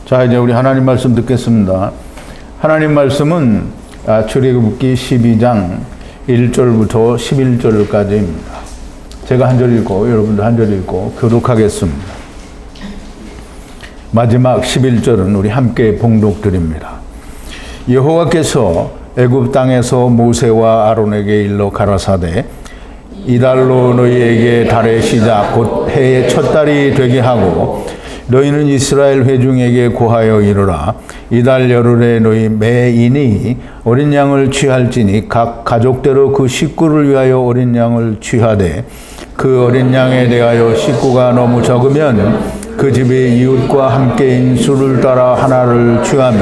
자, 이제 우리 하나님 말씀 듣겠습니다. 하나님 말씀은 출애굽기 12장 1절부터 11절까지입니다. 제가 한 절 읽고 여러분도 한 절 읽고 교독하겠습니다. 마지막 11절은 우리 함께 봉독드립니다. 여호와께서 애굽 땅에서 모세와 아론에게 일러 가라사대 이달로 너희에게 달의 시작 곧 해의 첫 달이 되게 하고 너희는 이스라엘 회중에게 고하여 이르라. 이달 열흘에 너희 매인이 어린 양을 취할지니 각 가족대로 그 식구를 위하여 어린 양을 취하되 그 어린 양에 대하여 식구가 너무 적으면 그 집의 이웃과 함께 인수를 따라 하나를 취하며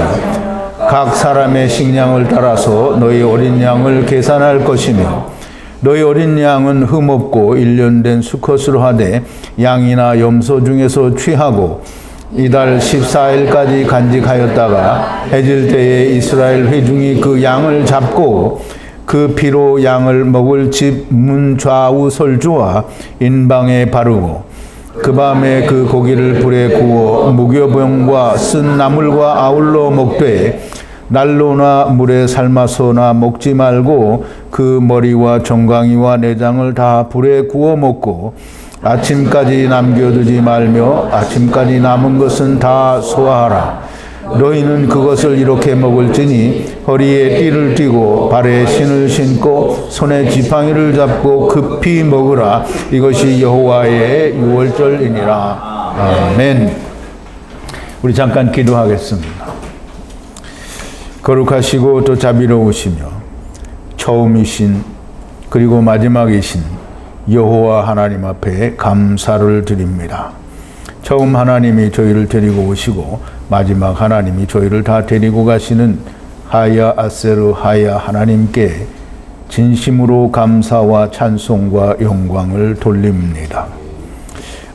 각 사람의 식량을 따라서 너희 어린 양을 계산할 것이며 너희 어린 양은 흠없고 1년 된 수컷으로 하되 양이나 염소 중에서 취하고 이달 14일까지 간직하였다가 해질 때에 이스라엘 회중이 그 양을 잡고 그 피로 양을 먹을 집 문 좌우 설주와 인방에 바르고 그 밤에 그 고기를 불에 구워 무교병과 쓴 나물과 아울러 먹되 난로나 물에 삶아서나 먹지 말고 그 머리와 정강이와 내장을 다 불에 구워 먹고 아침까지 남겨두지 말며 아침까지 남은 것은 다 소화하라. 너희는 그것을 이렇게 먹을지니 허리에 띠를 띠고 발에 신을 신고 손에 지팡이를 잡고 급히 먹으라. 이것이 여호와의 유월절이니라. 아멘. 우리 잠깐 기도하겠습니다. 거룩하시고 또 자비로우시며 처음이신 그리고 마지막이신 여호와 하나님 앞에 감사를 드립니다. 처음 하나님이 저희를 데리고 오시고 마지막 하나님이 저희를 다 데리고 가시는 하야 아세르 하야 하나님께 진심으로 감사와 찬송과 영광을 돌립니다.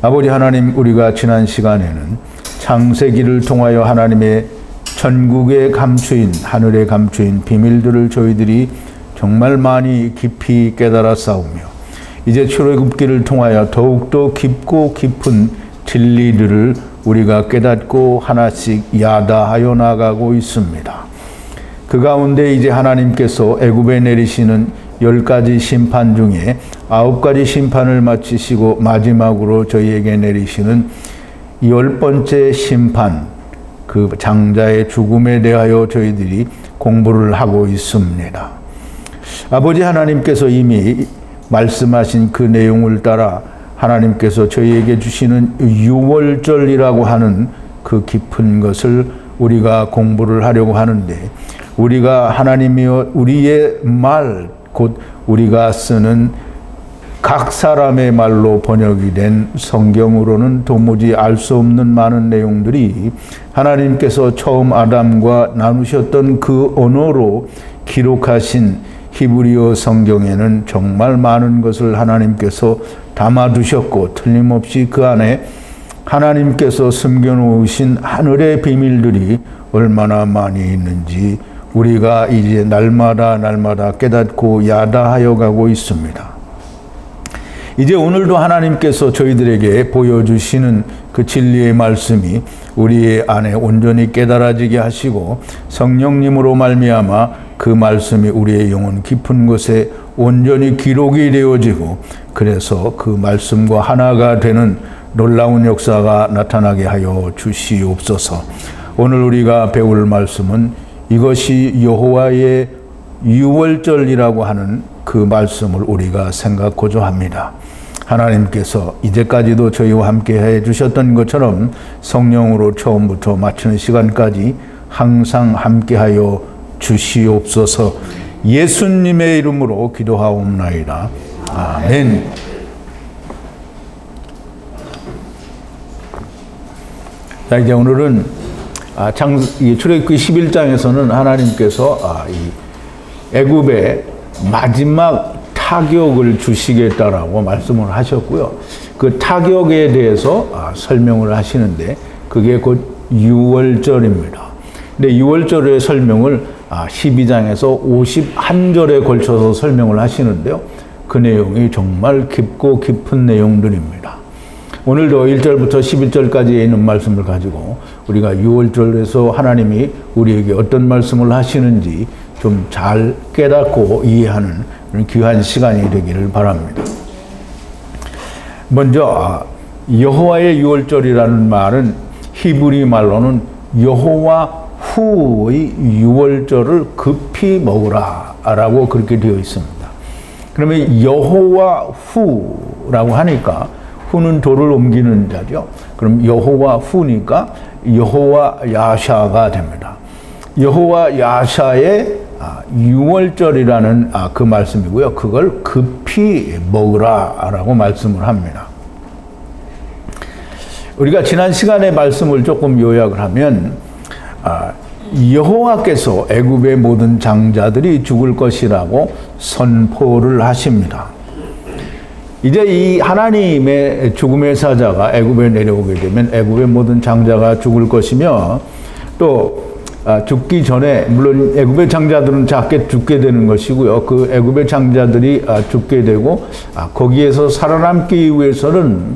아버지 하나님, 우리가 지난 시간에는 창세기를 통하여 하나님의 천국에 감추인 하늘에 감추인 비밀들을 저희들이 정말 많이 깊이 깨달아 싸우며 이제 출애굽기를 통하여 더욱더 깊고 깊은 진리들을 우리가 깨닫고 하나씩 야다하여 나가고 있습니다. 그 가운데 이제 하나님께서 애굽에 내리시는 10가지 심판 중에 9가지 심판을 마치시고 마지막으로 저희에게 내리시는 10번째 심판, 그 장자의 죽음에 대하여 저희들이 공부를 하고 있습니다. 아버지 하나님께서 이미 말씀하신 그 내용을 따라 하나님께서 저희에게 주시는 유월절이라고 하는 그 깊은 것을 우리가 공부를 하려고 하는데, 우리가 하나님이여 우리의 말, 곧 우리가 쓰는 각 사람의 말로 번역이 된 성경으로는 도무지 알 수 없는 많은 내용들이 하나님께서 처음 아담과 나누셨던 그 언어로 기록하신 히브리어 성경에는 정말 많은 것을 하나님께서 담아두셨고 틀림없이 그 안에 하나님께서 숨겨놓으신 하늘의 비밀들이 얼마나 많이 있는지 우리가 이제 날마다 깨닫고 야다하여 가고 있습니다. 이제 오늘도 하나님께서 저희들에게 보여주시는 그 진리의 말씀이 우리의 안에 온전히 깨달아지게 하시고 성령님으로 말미암아 그 말씀이 우리의 영혼 깊은 곳에 온전히 기록이 되어지고 그래서 그 말씀과 하나가 되는 놀라운 역사가 나타나게 하여 주시옵소서. 오늘 우리가 배울 말씀은 이것이 여호와의 유월절이라고 하는 그 말씀을 우리가 생각하고자 합니다. 하나님께서 이제까지도 저희와 함께 해주셨던 것처럼 성령으로 처음부터 마치는 시간까지 항상 함께하여 주시옵소서. 예수님의 이름으로 기도하옵나이다. 아멘. 자, 이제 오늘은 출애굽기 11장에서는 하나님께서 이 애굽의 마지막 타격을 주시겠다라고 말씀을 하셨고요. 그 타격에 대해서 설명을 하시는데 그게 곧 유월절입니다. 근데 유월절의 설명을 12장에서 51절에 걸쳐서 설명을 하시는데요. 그 내용이 정말 깊고 깊은 내용들입니다. 오늘도 1절부터 11절까지에 있는 말씀을 가지고 우리가 6월절에서 하나님이 우리에게 어떤 말씀을 하시는지 좀 잘 깨닫고 이해하는 그런 귀한 시간이 되기를 바랍니다. 먼저 여호와의 6월절이라는 말은 히브리 말로는 여호와 후의 6월절을 급히 먹으라 라고 그렇게 되어 있습니다. 그러면 여호와 후라고 하니까 후는 돌을 옮기는 자죠. 그럼 여호와 후니까 여호와 야샤가 됩니다. 여호와 야샤의 6월절이라는 그 말씀이고요. 그걸 급히 먹으라 라고 말씀을 합니다. 우리가 지난 시간에 말씀을 조금 요약을 하면 여호와께서 애굽의 모든 장자들이 죽을 것이라고 선포를 하십니다. 이제 이 하나님의 죽음의 사자가 애굽에 내려오게 되면 애굽의 모든 장자가 죽을 것이며 또 죽기 전에 물론 애굽의 장자들은 작게 죽게 되는 것이고요. 그 애굽의 장자들이 죽게 되고 거기에서 살아남기 위해서는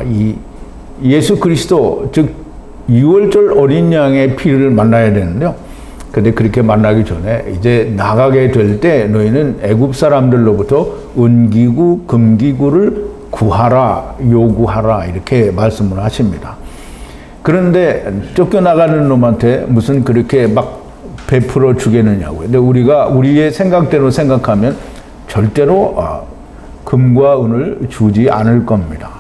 이 예수 그리스도 즉 6월절 어린 양의 피를 만나야 되는데요. 근데 그렇게 만나기 전에 이제 나가게 될 때 너희는 애굽 사람들로부터 은기구, 금기구를 구하라, 요구하라 이렇게 말씀을 하십니다. 그런데 쫓겨나가는 놈한테 무슨 그렇게 막 베풀어 주겠느냐고요. 근데 우리가 우리의 생각대로 생각하면 절대로 금과 은을 주지 않을 겁니다.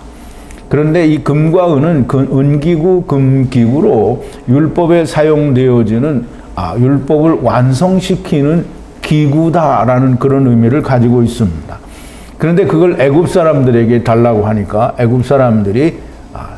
그런데 이 금과 은은 그 은기구, 금기구로 율법에 사용되어지는 율법을 완성시키는 기구다라는 그런 의미를 가지고 있습니다. 그런데 그걸 애굽 사람들에게 달라고 하니까 애굽 사람들이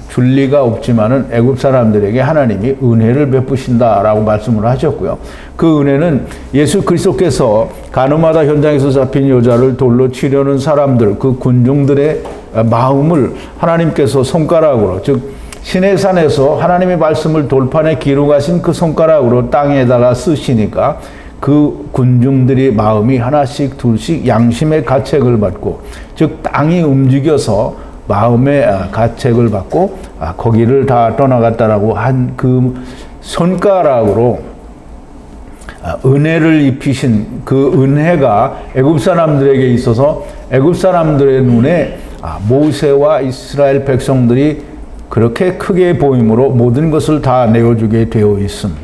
줄 리가 없지만은 애굽 사람들에게 하나님이 은혜를 베푸신다라고 말씀을 하셨고요. 그 은혜는 예수 그리스도께서 가늠하다 현장에서 잡힌 여자를 돌로 치려는 사람들, 그 군중들의 마음을 하나님께서 손가락으로, 즉 시내산에서 하나님의 말씀을 돌판에 기록하신 그 손가락으로 땅에다가 쓰시니까 그 군중들의 마음이 하나씩 둘씩 양심의 가책을 받고, 즉 땅이 움직여서 마음의 가책을 받고 거기를 다 떠나갔다라고 한 그 손가락으로 은혜를 입히신 그 은혜가 애굽 사람들에게 있어서 애굽 사람들의 눈에 모세와 이스라엘 백성들이 그렇게 크게 보임으로 모든 것을 다 내어주게 되어 있습니다.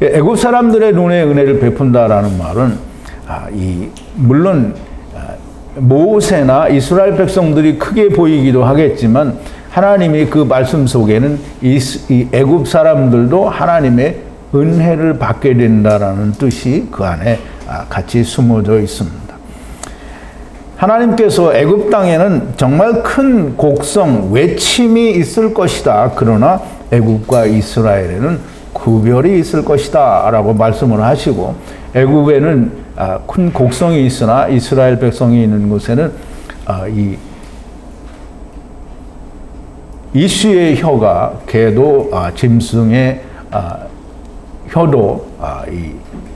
애굽 사람들의 눈에 은혜를 베푼다라는 말은 물론 모세나 이스라엘 백성들이 크게 보이기도 하겠지만 하나님이 그 말씀 속에는 이 애굽 사람들도 하나님의 은혜를 받게 된다라는 뜻이 그 안에 같이 숨어져 있습니다. 하나님께서 애굽 땅에는 정말 큰 곡성, 외침이 있을 것이다. 그러나 애굽과 이스라엘에는 구별이 있을 것이다 라고 말씀을 하시고, 애굽에는 큰 곡성이 있으나 이스라엘 백성이 있는 곳에는 이 이수의 혀가 개도 짐승의 혀도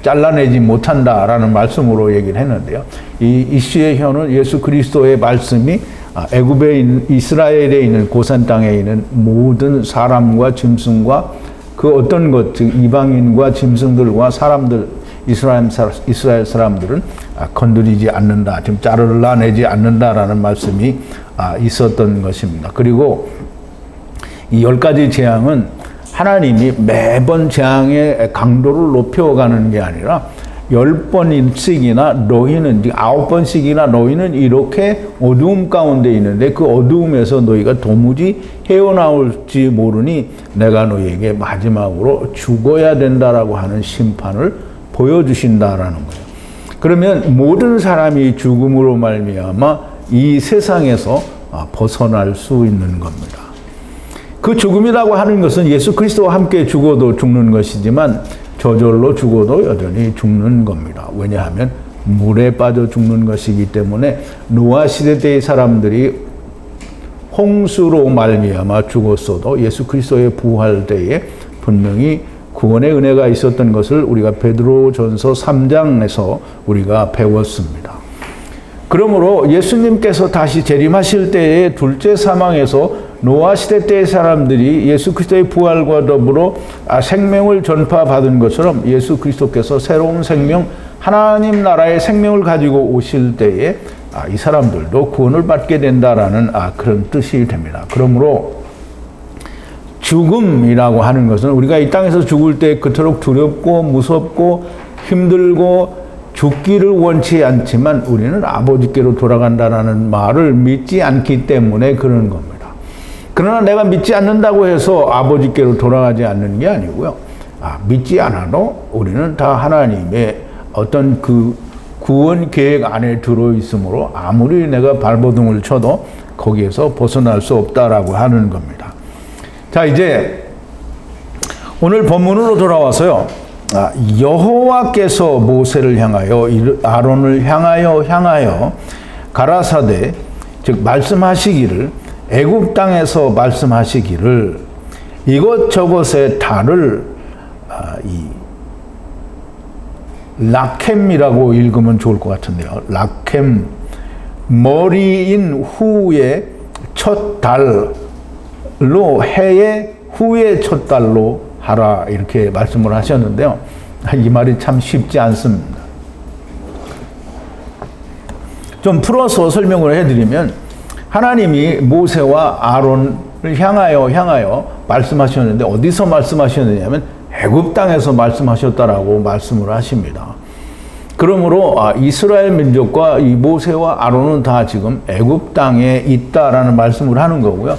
잘라내지 못한다라는 말씀으로 얘기를 했는데요. 이 이수의 혀는 예수 그리스도의 말씀이 애굽에 이스라엘에 있는 고산 땅에 있는 모든 사람과 짐승과 그 어떤 것, 즉 이방인과 짐승들과 사람들, 이스라엘 사람들은 건드리지 않는다, 지금 잘라내지 않는다라는 말씀이 있었던 것입니다. 그리고 이 10가지 재앙은 하나님이 매번 재앙의 강도를 높여가는 게 아니라 10번씩이나 너희는, 9번씩이나 너희는 이렇게 어두움 가운데 있는데 그 어두움에서 너희가 도무지 헤어나올지 모르니 내가 너희에게 마지막으로 죽어야 된다라고 하는 심판을 보여주신다라는 거예요. 그러면 모든 사람이 죽음으로 말미암아 이 세상에서 벗어날 수 있는 겁니다. 그 죽음이라고 하는 것은 예수 그리스도와 함께 죽어도 죽는 것이지만 저절로 죽어도 여전히 죽는 겁니다. 왜냐하면 물에 빠져 죽는 것이기 때문에 노아 시대 때의 사람들이 홍수로 말미암아 죽었어도 예수 그리스도의 부활 때에 분명히 구원의 은혜가 있었던 것을 우리가 베드로전서 3장에서 우리가 배웠습니다. 그러므로 예수님께서 다시 재림하실 때의 둘째 사망에서 노아 시대 때의 사람들이 예수 그리스도의 부활과 더불어 생명을 전파받은 것처럼 예수 그리스도께서 새로운 생명, 하나님 나라의 생명을 가지고 오실 때에 이 사람들도 구원을 받게 된다라는 그런 뜻이 됩니다. 그러므로 죽음이라고 하는 것은 우리가 이 땅에서 죽을 때 그토록 두렵고 무섭고 힘들고 죽기를 원치 않지만 우리는 아버지께로 돌아간다라는 말을 믿지 않기 때문에 그런 겁니다. 그러나 내가 믿지 않는다고 해서 아버지께로 돌아가지 않는 게 아니고요. 믿지 않아도 우리는 다 하나님의 어떤 그 구원 계획 안에 들어있으므로 아무리 내가 발버둥을 쳐도 거기에서 벗어날 수 없다라고 하는 겁니다. 자, 이제 오늘 본문으로 돌아와서요. 여호와께서 모세를 향하여 아론을 향하여 가라사대 즉 말씀하시기를 애굽 땅에서 말씀하시기를 이것저것의 달을 라켐이라고 읽으면 좋을 것 같은데요. 라켐 머리인 후의 첫 달로 해의 후의 첫 달로 하라 이렇게 말씀을 하셨는데요. 이 말이 참 쉽지 않습니다. 좀 풀어서 설명을 해드리면 하나님이 모세와 아론을 향하여 말씀하셨는데 어디서 말씀하셨느냐면 애굽 땅에서 말씀하셨다라고 말씀을 하십니다. 그러므로 이스라엘 민족과 이 모세와 아론은 다 지금 애굽 땅에 있다라는 말씀을 하는 거고요.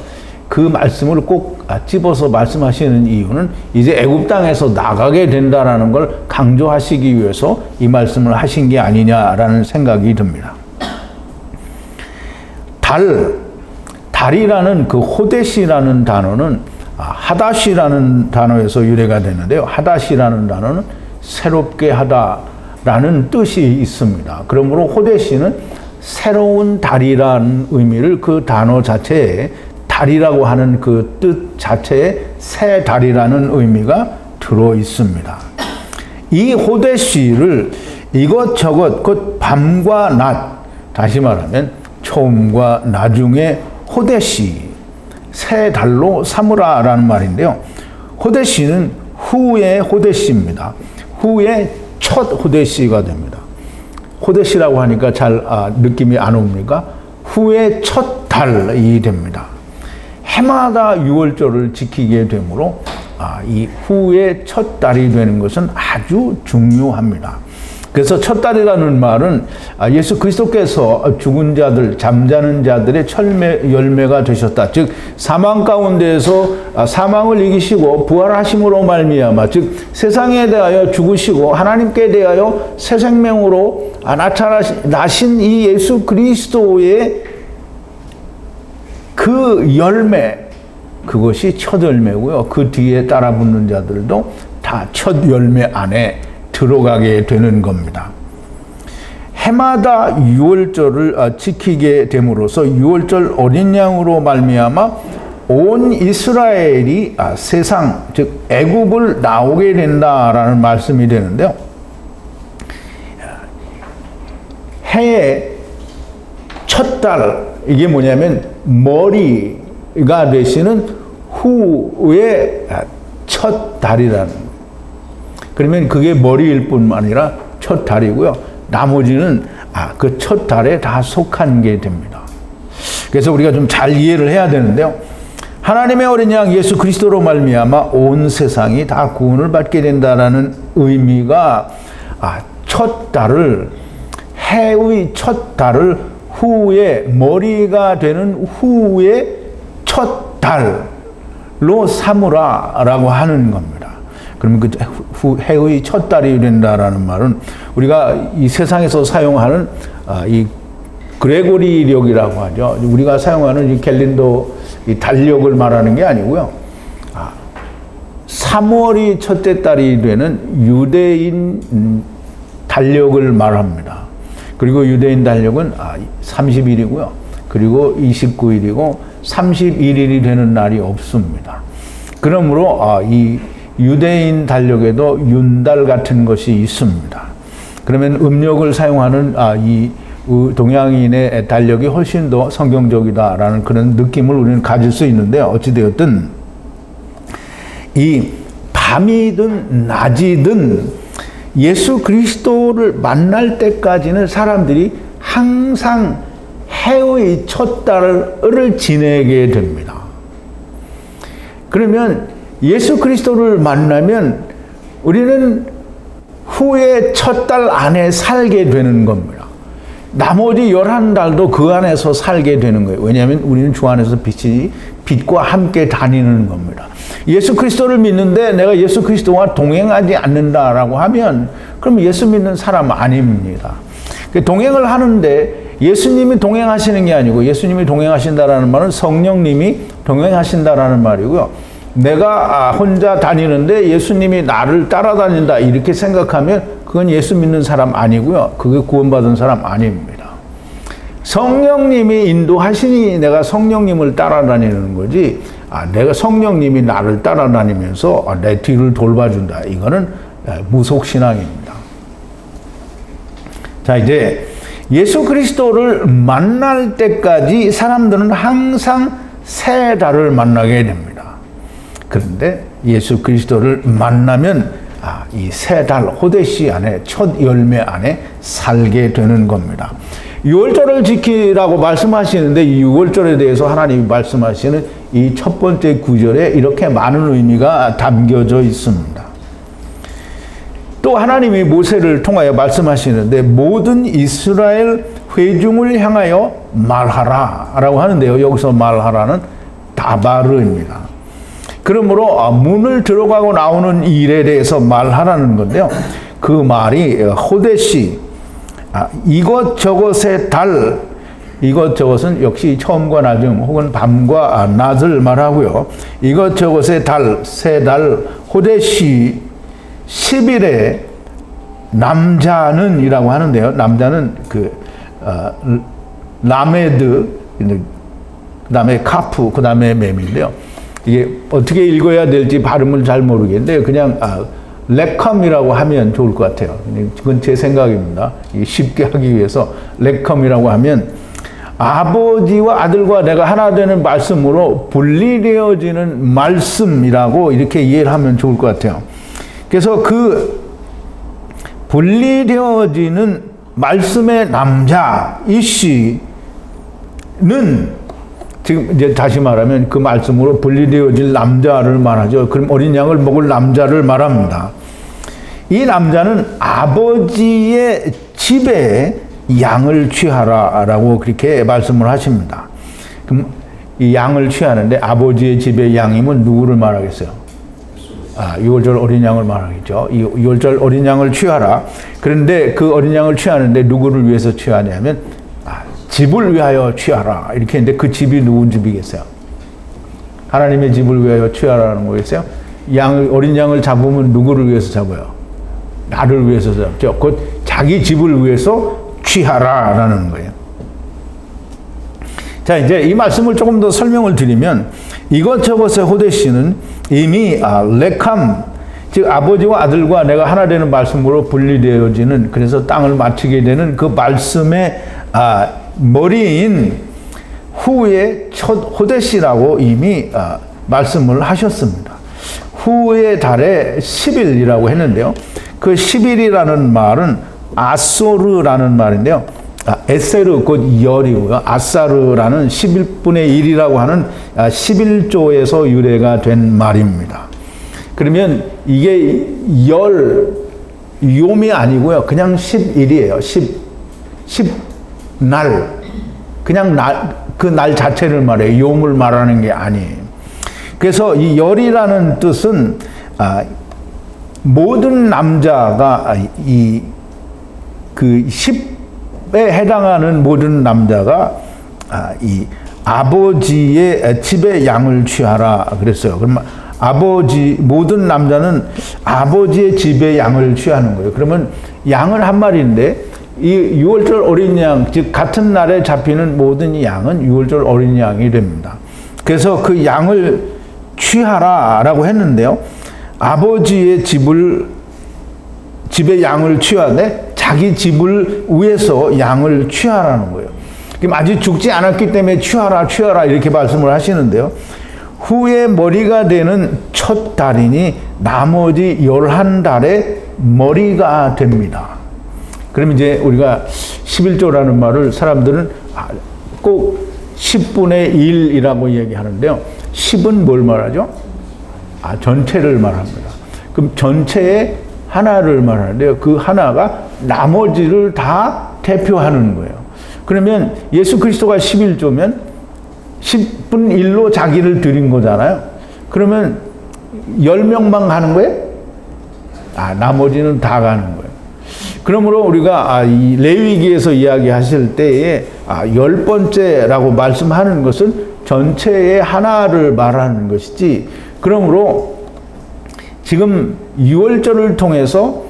그 말씀을 꼭 집어서 말씀하시는 이유는 이제 애굽 땅에서 나가게 된다라는 걸 강조하시기 위해서 이 말씀을 하신 게 아니냐라는 생각이 듭니다. 달이라는 그 호데시라는 단어는 하다시라는 단어에서 유래가 되는데요. 하다시라는 단어는 새롭게 하다라는 뜻이 있습니다. 그러므로 호데시는 새로운 달이라는 의미를 그 단어 자체에 달이라고 하는 그 뜻 자체에 새 달이라는 의미가 들어 있습니다. 이 호데시를 이것저것 곧 밤과 낮, 다시 말하면 처음과 나중에 호데시, 새 달로 삼으라라는 말인데요. 호데시는 후의 호데시입니다. 후의 첫 호데시가 됩니다. 호데시라고 하니까 잘 느낌이 안 옵니까? 후의 첫 달이 됩니다. 해마다 유월절을 지키게 되므로 이 후의 첫 달이 되는 것은 아주 중요합니다. 그래서 첫 달이라는 말은 예수 그리스도께서 죽은 자들, 잠자는 자들의 열매가 되셨다. 즉 사망 가운데에서 사망을 이기시고 부활하심으로 말미암아 즉 세상에 대하여 죽으시고 하나님께 대하여 새 생명으로 나신 이 예수 그리스도의 그 열매, 그것이 첫 열매고요. 그 뒤에 따라 붙는 자들도 다 첫 열매 안에 들어가게 되는 겁니다. 해마다 유월절을 지키게 됨으로써 유월절 어린 양으로 말미암아 온 이스라엘이 세상 즉 애굽을 나오게 된다라는 말씀이 되는데요. 해의 첫 달, 이게 뭐냐면 머리가 되시는 후의 첫 달이라는 거예요. 그러면 그게 머리일 뿐만 아니라 첫 달이고요. 나머지는 그 첫 달에 다 속한 게 됩니다. 그래서 우리가 좀 잘 이해를 해야 되는데요. 하나님의 어린 양 예수 그리스도로 말미암아 온 세상이 다 구원을 받게 된다라는 의미가 첫 달을 해의 첫 달을 후에 머리가 되는 후의 첫 달로 삼으라라고 하는 겁니다. 그러면 그 해의 첫 달이 된다라는 말은 우리가 이 세상에서 사용하는 이 그레고리력이라고 하죠. 우리가 사용하는 이 캘린더 이 달력을 말하는 게 아니고요. 3월이 첫째 달이 되는 유대인 달력을 말합니다. 그리고 유대인 달력은 30일이고요. 그리고 29일이고 31일이 되는 날이 없습니다. 그러므로 이 유대인 달력에도 윤달 같은 것이 있습니다. 그러면 음력을 사용하는 이 동양인의 달력이 훨씬 더 성경적이다라는 그런 느낌을 우리는 가질 수 있는데, 어찌되었든 이 밤이든 낮이든 예수 그리스도를 만날 때까지는 사람들이 항상 해의 첫 달을 지내게 됩니다. 그러면 예수 그리스도를 만나면 우리는 후에 첫 달 안에 살게 되는 겁니다. 나머지 11달도 그 안에서 살게 되는 거예요. 왜냐하면 우리는 주 안에서 빛과 함께 다니는 겁니다. 예수 그리스도를 믿는데 내가 예수 그리스도와 동행하지 않는다라고 하면 그럼 예수 믿는 사람 아닙니다. 동행을 하는데 예수님이 동행하시는 게 아니고, 예수님이 동행하신다라는 말은 성령님이 동행하신다라는 말이고요. 내가 혼자 다니는데 예수님이 나를 따라다닌다 이렇게 생각하면 그건 예수 믿는 사람 아니고요. 그게 구원받은 사람 아닙니다. 성령님이 인도하시니 내가 성령님을 따라다니는 거지, 내가 성령님이 나를 따라다니면서 내 뒤를 돌봐준다, 이거는 무속신앙입니다. 자, 이제 예수 그리스도를 만날 때까지 사람들은 항상 새 달을 만나게 됩니다. 그런데 예수 그리스도를 만나면 이 새 달 호데시 안에, 첫 열매 안에 살게 되는 겁니다. 6월절을 지키라고 말씀하시는데 이 6월절에 대해서 하나님이 말씀하시는 이 첫 번째 구절에 이렇게 많은 의미가 담겨져 있습니다. 또 하나님이 모세를 통하여 말씀하시는데 모든 이스라엘 회중을 향하여 말하라 라고 하는데요. 여기서 말하라는 다바르입니다. 그러므로 문을 들어가고 나오는 일에 대해서 말하라는 건데요. 그 말이 호데시, 이것저것의 달, 이것저것은 역시 처음과 나중 혹은 밤과 낮을 말하고요. 이것저것의 달, 세 달, 호데시 10일에 남자는 이라고 하는데요. 남자는 라메드, 그 다음에 카프, 그 다음에 맴인데요. 이게 어떻게 읽어야 될지 발음을 잘 모르겠는데 그냥 레컴이라고 하면 좋을 것 같아요. 그건 제 생각입니다. 쉽게 하기 위해서 레컴이라고 하면 아버지와 아들과 내가 하나 되는 말씀으로 분리되어지는 말씀이라고 이렇게 이해를 하면 좋을 것 같아요. 그래서 그 분리되어지는 말씀의 남자 이씨는 지금 이제 다시 말하면 그 말씀으로 분리되어질 남자를 말하죠. 그럼 어린 양을 먹을 남자를 말합니다. 이 남자는 아버지의 집에 양을 취하라라고 그렇게 말씀을 하십니다. 그럼 이 양을 취하는데 아버지의 집의 양이면 누구를 말하겠어요? 6월절 어린 양을 말하겠죠. 이 6월절 어린 양을 취하라. 그런데 그 어린 양을 취하는데 누구를 위해서 취하냐면 집을 위하여 취하라. 이렇게 했는데 그 집이 누군 집이겠어요? 하나님의 집을 위하여 취하라는 거겠어요? 어린 양을 잡으면 누구를 위해서 잡아요? 나를 위해서 잡죠. 곧 자기 집을 위해서 취하라라는 거예요. 자, 이제 이 말씀을 조금 더 설명을 드리면 이것저것의 호데시는 이미 레캄, 즉 아버지와 아들과 내가 하나 되는 말씀으로 분리되어지는, 그래서 땅을 마치게 되는 그 말씀의 머리인 후의 첫 호데시라고 이미 말씀을 하셨습니다. 후의 달에 10일이라고 했는데요. 그 10일이라는 말은 아소르라는 말인데요. 에세르 곧 열이고요. 아사르라는 11분의 1이라고 하는 11조에서 유래가 된 말입니다. 그러면 이게 요미 아니고요. 그냥 11이에요. 10날. 그냥 그 날 자체를 말해요. 요음을 말하는 게 아니에요. 그래서 이 열이라는 뜻은 모든 남자가 그 10에 해당하는 모든 남자가 이 아버지의 집에 양을 취하라 그랬어요. 그러면 모든 남자는 아버지의 집에 양을 취하는 거예요. 그러면 양은 한 마리인데 이 6월절 어린 양, 즉 같은 날에 잡히는 모든 양은 6월절 어린 양이 됩니다. 그래서 그 양을 취하라라고 했는데요. 아버지의 집에 양을 취하되 자기 집을 위해서 양을 취하라는 거예요. 그럼 아직 죽지 않았기 때문에 취하라 이렇게 말씀을 하시는데요. 후에 머리가 되는 첫 달이니 나머지 11달의 머리가 됩니다. 그럼 이제 우리가 11조라는 말을 사람들은 꼭 10분의 1이라고 얘기하는데요. 10은 뭘 말하죠? 전체를 말합니다. 그럼 전체의 하나를 말하는데요. 그 하나가 나머지를 다 대표하는 거예요. 그러면 예수 그리스도가 11조면 10분 1로 자기를 드린 거잖아요. 그러면 10명만 가는 거예요? 나머지는 다 가는 거예요. 그러므로 우리가 이 레위기에서 이야기하실 때에 10번째라고 말씀하는 것은 전체의 하나를 말하는 것이지, 그러므로 지금 6월절을 통해서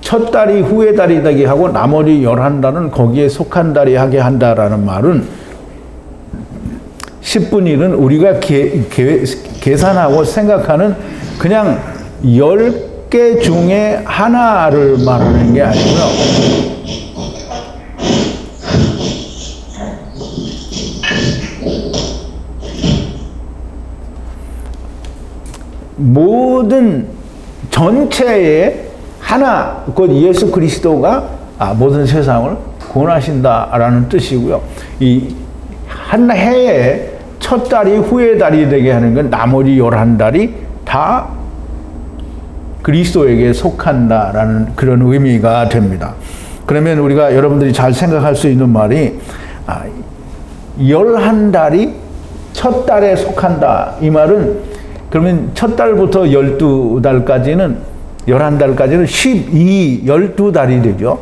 첫 달이 후의 달이 되게 하고 나머지 11달은 거기에 속한 달이 하게 한다라는 말은 10분 1은 우리가 계산하고 생각하는 그냥 10개 중에 하나를 말하는 게 아니고요. 모든 전체의 하나, 곧 예수 그리스도가 모든 세상을 구원하신다라는 뜻이고요. 이 한 해에 첫 달이 후의 달이 되게 하는 건 나머지 11달이 다 그리스도에게 속한다라는 그런 의미가 됩니다. 그러면 우리가 여러분들이 잘 생각할 수 있는 말이 11달이 첫 달에 속한다. 이 말은 그러면 첫 달부터 12달까지는 11달까지는 12달이 되죠.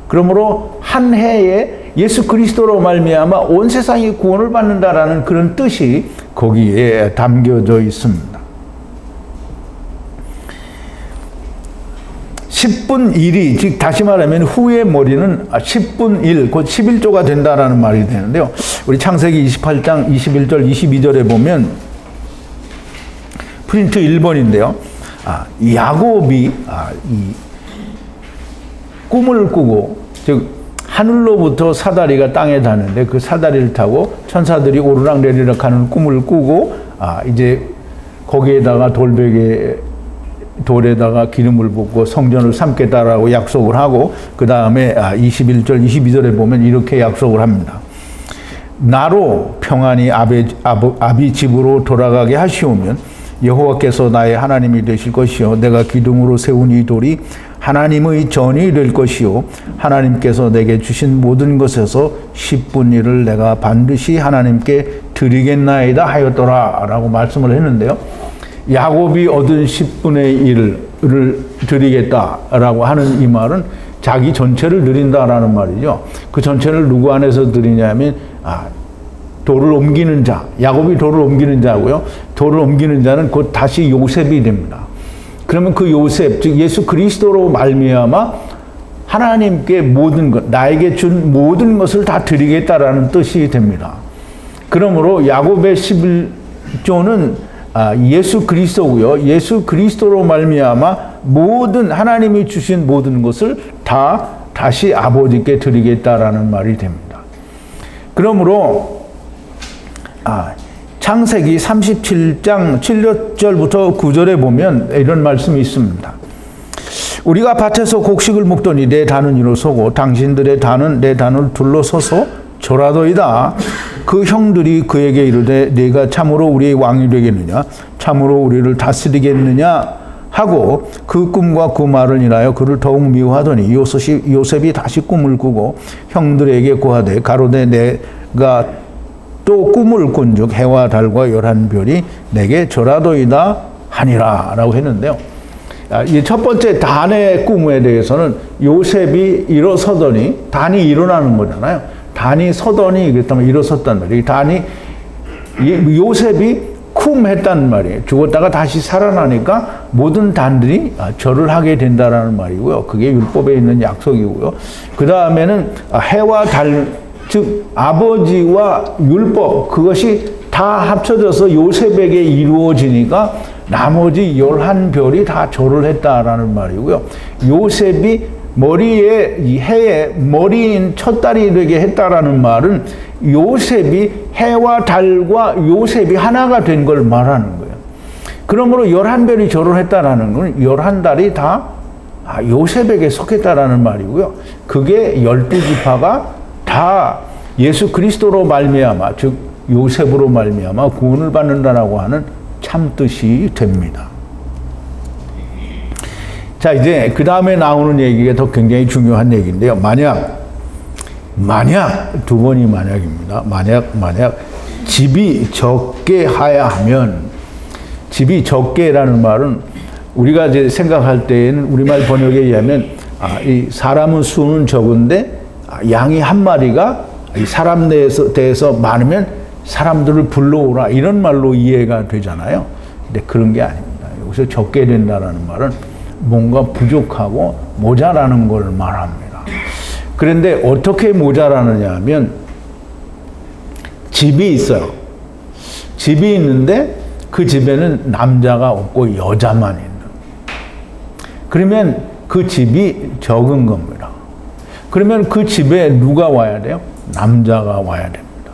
그러므로 한 해에 예수 그리스도로 말미암아 온 세상이 구원을 받는다라는 그런 뜻이 거기에 담겨져 있습니다. 10분 1이, 즉 다시 말하면 후의 머리는 10분 1, 곧 11조가 된다라는 말이 되는데요. 우리 창세기 28장 21절 22절에 보면 프린트 1번인데요. 야곱이 이 꿈을 꾸고, 즉 하늘로부터 사다리가 땅에 닿는데 그 사다리를 타고 천사들이 오르락내리락 하는 꿈을 꾸고 이제 거기에다가 돌에다가 기름을 붓고 성전을 삼겠다라고 약속을 하고, 그 다음에 21절 22절에 보면 이렇게 약속을 합니다. 나로 평안히 아비 집으로 돌아가게 하시오면 여호와께서 나의 하나님이 되실 것이요 내가 기둥으로 세운 이 돌이 하나님의 전이 될 것이요 하나님께서 내게 주신 모든 것에서 10분 1을 내가 반드시 하나님께 드리겠나이다 하였더라 라고 말씀을 했는데요. 야곱이 얻은 10분의 1을 드리겠다라고 하는 이 말은 자기 전체를 드린다라는 말이죠. 그 전체를 누구 안에서 드리냐면 돌을 옮기는 자, 야곱이 돌을 옮기는 자고요. 돌을 옮기는 자는 곧 다시 요셉이 됩니다. 그러면 그 요셉, 즉 예수 그리스도로 말미암아 하나님께 모든 것, 나에게 준 모든 것을 다 드리겠다라는 뜻이 됩니다. 그러므로 야곱의 11조는 예수 그리스도고요. 예수 그리스도로 말미암아 모든 하나님이 주신 모든 것을 다 다시 아버지께 드리겠다라는 말이 됩니다. 그러므로 창세기 37장 7절부터 9절에 보면 이런 말씀이 있습니다. 우리가 밭에서 곡식을 먹더니 내 단은 일어서고 당신들의 단은 내 단을 둘러서서 절하더이다. 그 형들이 그에게 이르되 네가 참으로 우리의 왕이 되겠느냐 참으로 우리를 다스리겠느냐 하고 그 꿈과 그 말을 인하여 그를 더욱 미워하더니 요셉이 다시 꿈을 꾸고 형들에게 고하되 가로되 내가 또 꿈을 꾼즉 해와 달과 11별이 내게 절하도이다 하니라 라고 했는데요. 이 첫 번째 단의 꿈에 대해서는 요셉이 일어서더니, 단이 일어나는 거잖아요. 단이 서더니 그렇다면 일어섰단 말이에요. 단이 요셉이 쿰했단 말이에요. 죽었다가 다시 살아나니까 모든 단들이 절을 하게 된다라는 말이고요. 그게 율법에 있는 약속이고요. 그 다음에는 해와 달, 즉 아버지와 율법, 그것이 다 합쳐져서 요셉에게 이루어지니까 나머지 11별이 다 절을 했다라는 말이고요. 요셉이 머리에 이 해의 머리인 첫 달이 되게 했다라는 말은 요셉이 해와 달과 요셉이 하나가 된 걸 말하는 거예요. 그러므로 11별이 결혼했다라는 건 11달이 다 요셉에게 속했다라는 말이고요. 그게 12지파가 다 예수 그리스도로 말미암아, 즉 요셉으로 말미암아 구원을 받는다라고 하는 참뜻이 됩니다. 자, 이제 그 다음에 나오는 얘기가 더 굉장히 중요한 얘기인데요. 만약 두 번이 만약입니다. 만약 집이 적게 하야 하면, 집이 적게라는 말은 우리가 이제 생각할 때에는 우리말 번역에 의하면 이 사람은 수는 적은데 양이 한 마리가 이 사람 대해서 많으면 사람들을 불러오라, 이런 말로 이해가 되잖아요. 근데 그런 게 아닙니다. 여기서 적게 된다라는 말은 뭔가 부족하고 모자라는 걸 말합니다. 그런데 어떻게 모자라느냐 하면 집이 있어요. 집이 있는데 그 집에는 남자가 없고 여자만 있는. 그러면 그 집이 적은 겁니다. 그러면 그 집에 누가 와야 돼요? 남자가 와야 됩니다.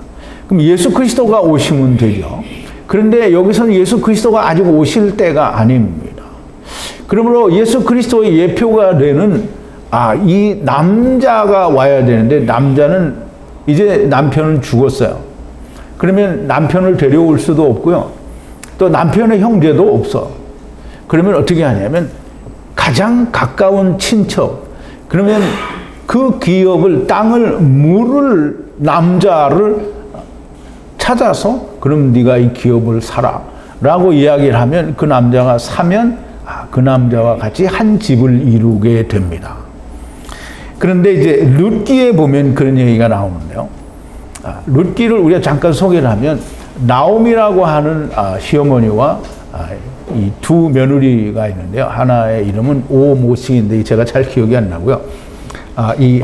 그럼 예수 그리스도가 오시면 되죠. 그런데 여기서는 예수 그리스도가 아직 오실 때가 아닙니다. 그러므로 예수 그리스도의 예표가 되는 이 남자가 와야 되는데, 남자는 이제 남편은 죽었어요. 그러면 남편을 데려올 수도 없고요. 또 남편의 형제도 없어. 그러면 어떻게 하냐면 가장 가까운 친척, 그러면 그 기업을, 땅을 물을 남자를 찾아서 그럼 네가 이 기업을 사라 라고 이야기를 하면 그 남자가 사면 그 남자와 같이 한 집을 이루게 됩니다. 그런데 이제 룻기에 보면 그런 얘기가 나오는데요. 룻기를 우리가 잠깐 소개를 하면 나오미라고 하는 시어머니와 이 두 며느리가 있는데요. 하나의 이름은 오모식인데 제가 잘 기억이 안 나고요. 이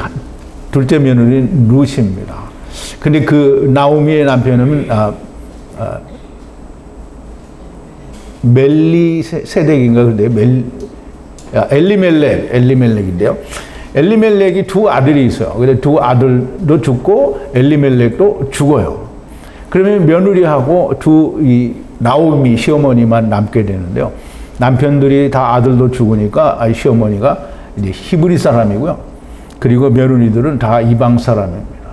둘째 며느리는 룻입니다. 근데 그 나오미의 남편은 멜리세덱인가 그런데 엘리멜렉인데요. 엘리멜렉이 두 아들이 있어요. 근데 두 아들도 죽고 엘리멜렉도 죽어요. 그러면 며느리하고 이 나오미 시어머니만 남게 되는데요. 남편들이 다 아들도 죽으니까 시어머니가 이제 히브리 사람이고요. 그리고 며느리들은 다 이방 사람입니다.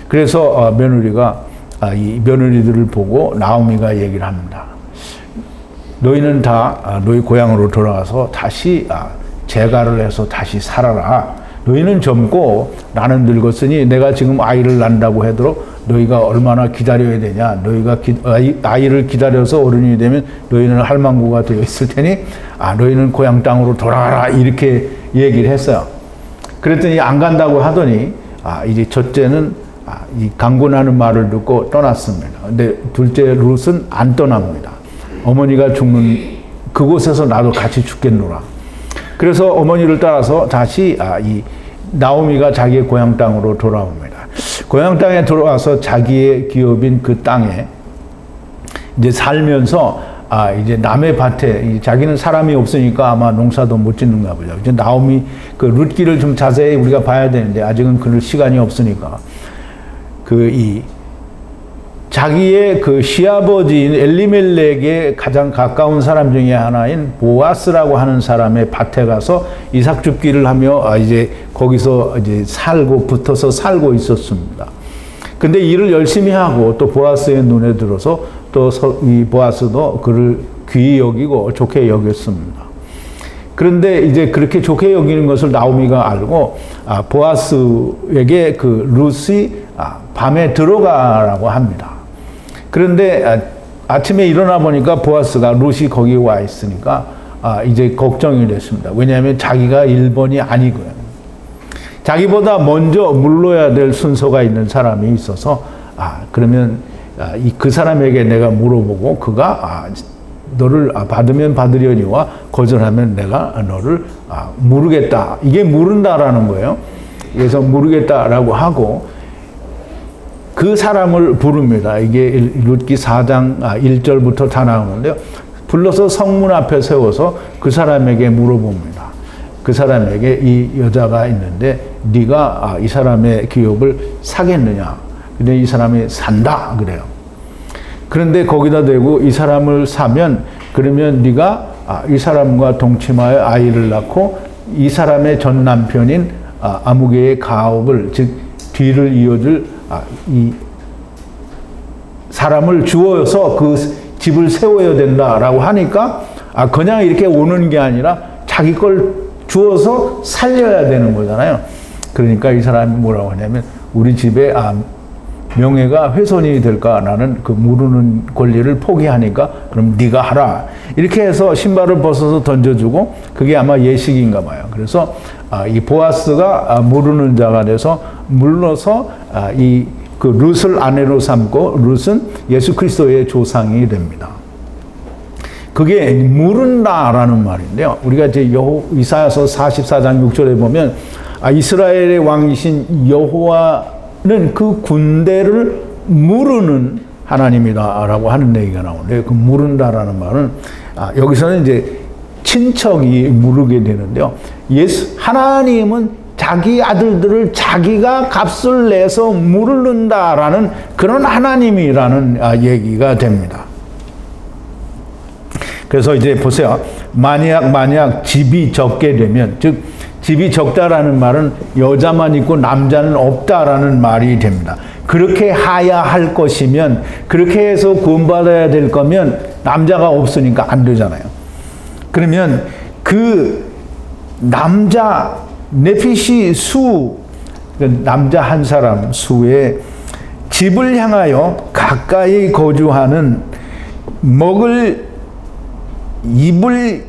그래서 며느리가 이 며느리들을 보고 나오미가 얘기를 합니다. 너희는 다 너희 고향으로 돌아가서 다시 재가를 해서 다시 살아라. 너희는 젊고 나는 늙었으니 내가 지금 아이를 낳는다고 하도록 너희가 얼마나 기다려야 되냐. 너희가 아이를 기다려서 어른이 되면 너희는 할망구가 되어 있을 테니 너희는 고향 땅으로 돌아가라. 이렇게 얘기를 했어요. 그랬더니 안 간다고 하더니 이제 첫째는 이 강권하는 말을 듣고 떠났습니다. 근데 둘째 룻은 안 떠납니다. 어머니가 죽는 그곳에서 나도 같이 죽겠노라. 그래서 어머니를 따라서 다시 이 나오미가 자기의 고향 땅으로 돌아옵니다. 고향 땅에 들어와서 자기의 기업인 그 땅에 이제 살면서 이제 남의 밭에 자기는 사람이 없으니까 아마 농사도 못 짓는가 보죠. 이제 나오미 그 룻기를 좀 자세히 우리가 봐야 되는데 아직은 그럴 시간이 없으니까 자기의 그 시아버지인 엘리멜렉의 가장 가까운 사람 중에 하나인 보아스라고 하는 사람의 밭에 가서 이삭 줍기를 하며 이제 거기서 이제 붙어서 살고 있었습니다. 근데 일을 열심히 하고 또 보아스의 눈에 들어서 또 이 보아스도 그를 귀히 여기고 좋게 여겼습니다. 그런데 이제 그렇게 좋게 여기는 것을 나오미가 알고 보아스에게 그 룻이 밤에 들어가라고 합니다. 그런데 아침에 일어나 보니까 보아스가 룻이 거기 와 있으니까 이제 걱정이 됐습니다. 왜냐하면 자기가 1번이 아니고요. 자기보다 먼저 물러야 될 순서가 있는 사람이 있어서 그러면 그 사람에게 내가 물어보고 그가 너를 받으면 받으려니와 거절하면 내가 너를 모르겠다. 이게 모른다라는 거예요. 그래서 모르겠다라고 하고 그 사람을 부릅니다. 이게 룻기 4장 1절부터 다 나오는데요. 불러서 성문 앞에 세워서 그 사람에게 물어봅니다. 그 사람에게 이 여자가 있는데 네가 이 사람의 기업을 사겠느냐. 근데 이 사람이 산다 그래요. 그런데 거기다 대고 이 사람을 사면 그러면 네가 이 사람과 동침하여 아이를 낳고 이 사람의 전 남편인 아무개의 가업을 즉 뒤를 이어줄 이 사람을 주어서 그 집을 세워야 된다라고 하니까 그냥 이렇게 오는 게 아니라 자기 걸 주어서 살려야 되는 거잖아요. 그러니까 이 사람이 뭐라고 하냐면 우리 집에 명예가 훼손이 될까 나는 그 모르는 권리를 포기하니까 그럼 네가 하라. 이렇게 해서 신발을 벗어서 던져주고 그게 아마 예식인가 봐요. 그래서 이 보아스가 모르는 자가 돼서 물러서 그 룻을 아내로 삼고 룻은 예수 그리스도의 조상이 됩니다. 그게 물은다라는 말인데요. 우리가 이제 이사야서 44장 6절에 보면 이스라엘의 왕이신 여호와는 그 군대를 무르는 하나님이다라고 하는 얘기가 나오는데 그 무른다라는 말은 여기서는 이제 친척이 무르게 되는데요. 하나님은 자기 아들들을 자기가 값을 내서 무른다라는 그런 하나님이라는 얘기가 됩니다. 그래서 이제 보세요. 만약 집이 적게 되면 즉 집이 적다라는 말은 여자만 있고 남자는 없다라는 말이 됩니다. 그렇게 하야 할 것이면 그렇게 해서 구원받아야 될 거면 남자가 없으니까 안 되잖아요. 그러면 그 남자 네피시 수 남자 한 사람 수에 집을 향하여 가까이 거주하는 먹을 입을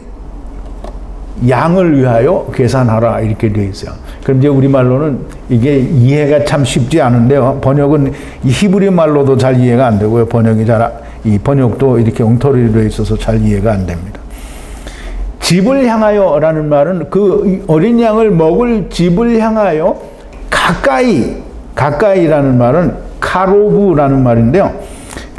양을 위하여 계산하라 이렇게 되어 있어요. 그럼 이제 우리말로는 이게 이해가 참 쉽지 않은데요. 번역은 이 히브리 말로도 잘 이해가 안 되고요. 이 번역도 이렇게 엉터리로 되어 있어서 잘 이해가 안 됩니다. 집을 향하여라는 말은 그 어린 양을 먹을 집을 향하여 가까이라는 말은 카로브라는 말인데요.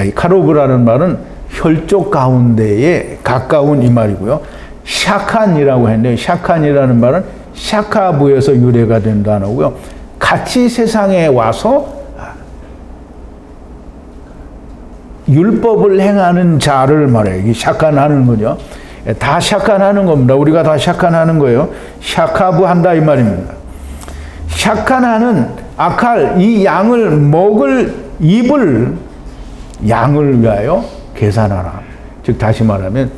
이 카로브라는 말은 혈족 가운데에 가까운 이 말이고요. 샤칸이라고 했는데 샤칸이라는 말은 샤카부에서 유래가 된 단어고요. 같이 세상에 와서 율법을 행하는 자를 말해요. 이 샤칸하는 거죠. 다 샤칸하는 겁니다. 우리가 다 샤칸하는 거예요. 샤카부 한다 이 말입니다. 샤칸하는 아칼 이 양을 먹을 입을 양을 위하여 계산하라. 즉 다시 말하면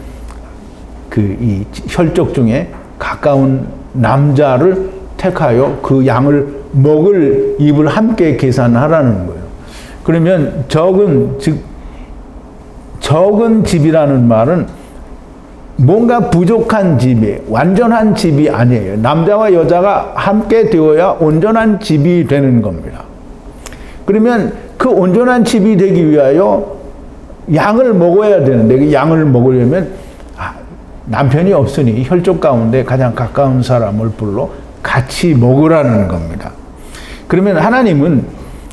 이 혈족 중에 가까운 남자를 택하여 그 양을 먹을 입을 함께 계산하라는 거예요. 그러면 적은 집이라는 말은 뭔가 부족한 집이 완전한 집이 아니에요. 남자와 여자가 함께 되어야 온전한 집이 되는 겁니다. 그러면 그 온전한 집이 되기 위하여 양을 먹어야 되는데 그 양을 먹으려면 남편이 없으니 혈족 가운데 가장 가까운 사람을 불러 같이 먹으라는 겁니다. 그러면 하나님은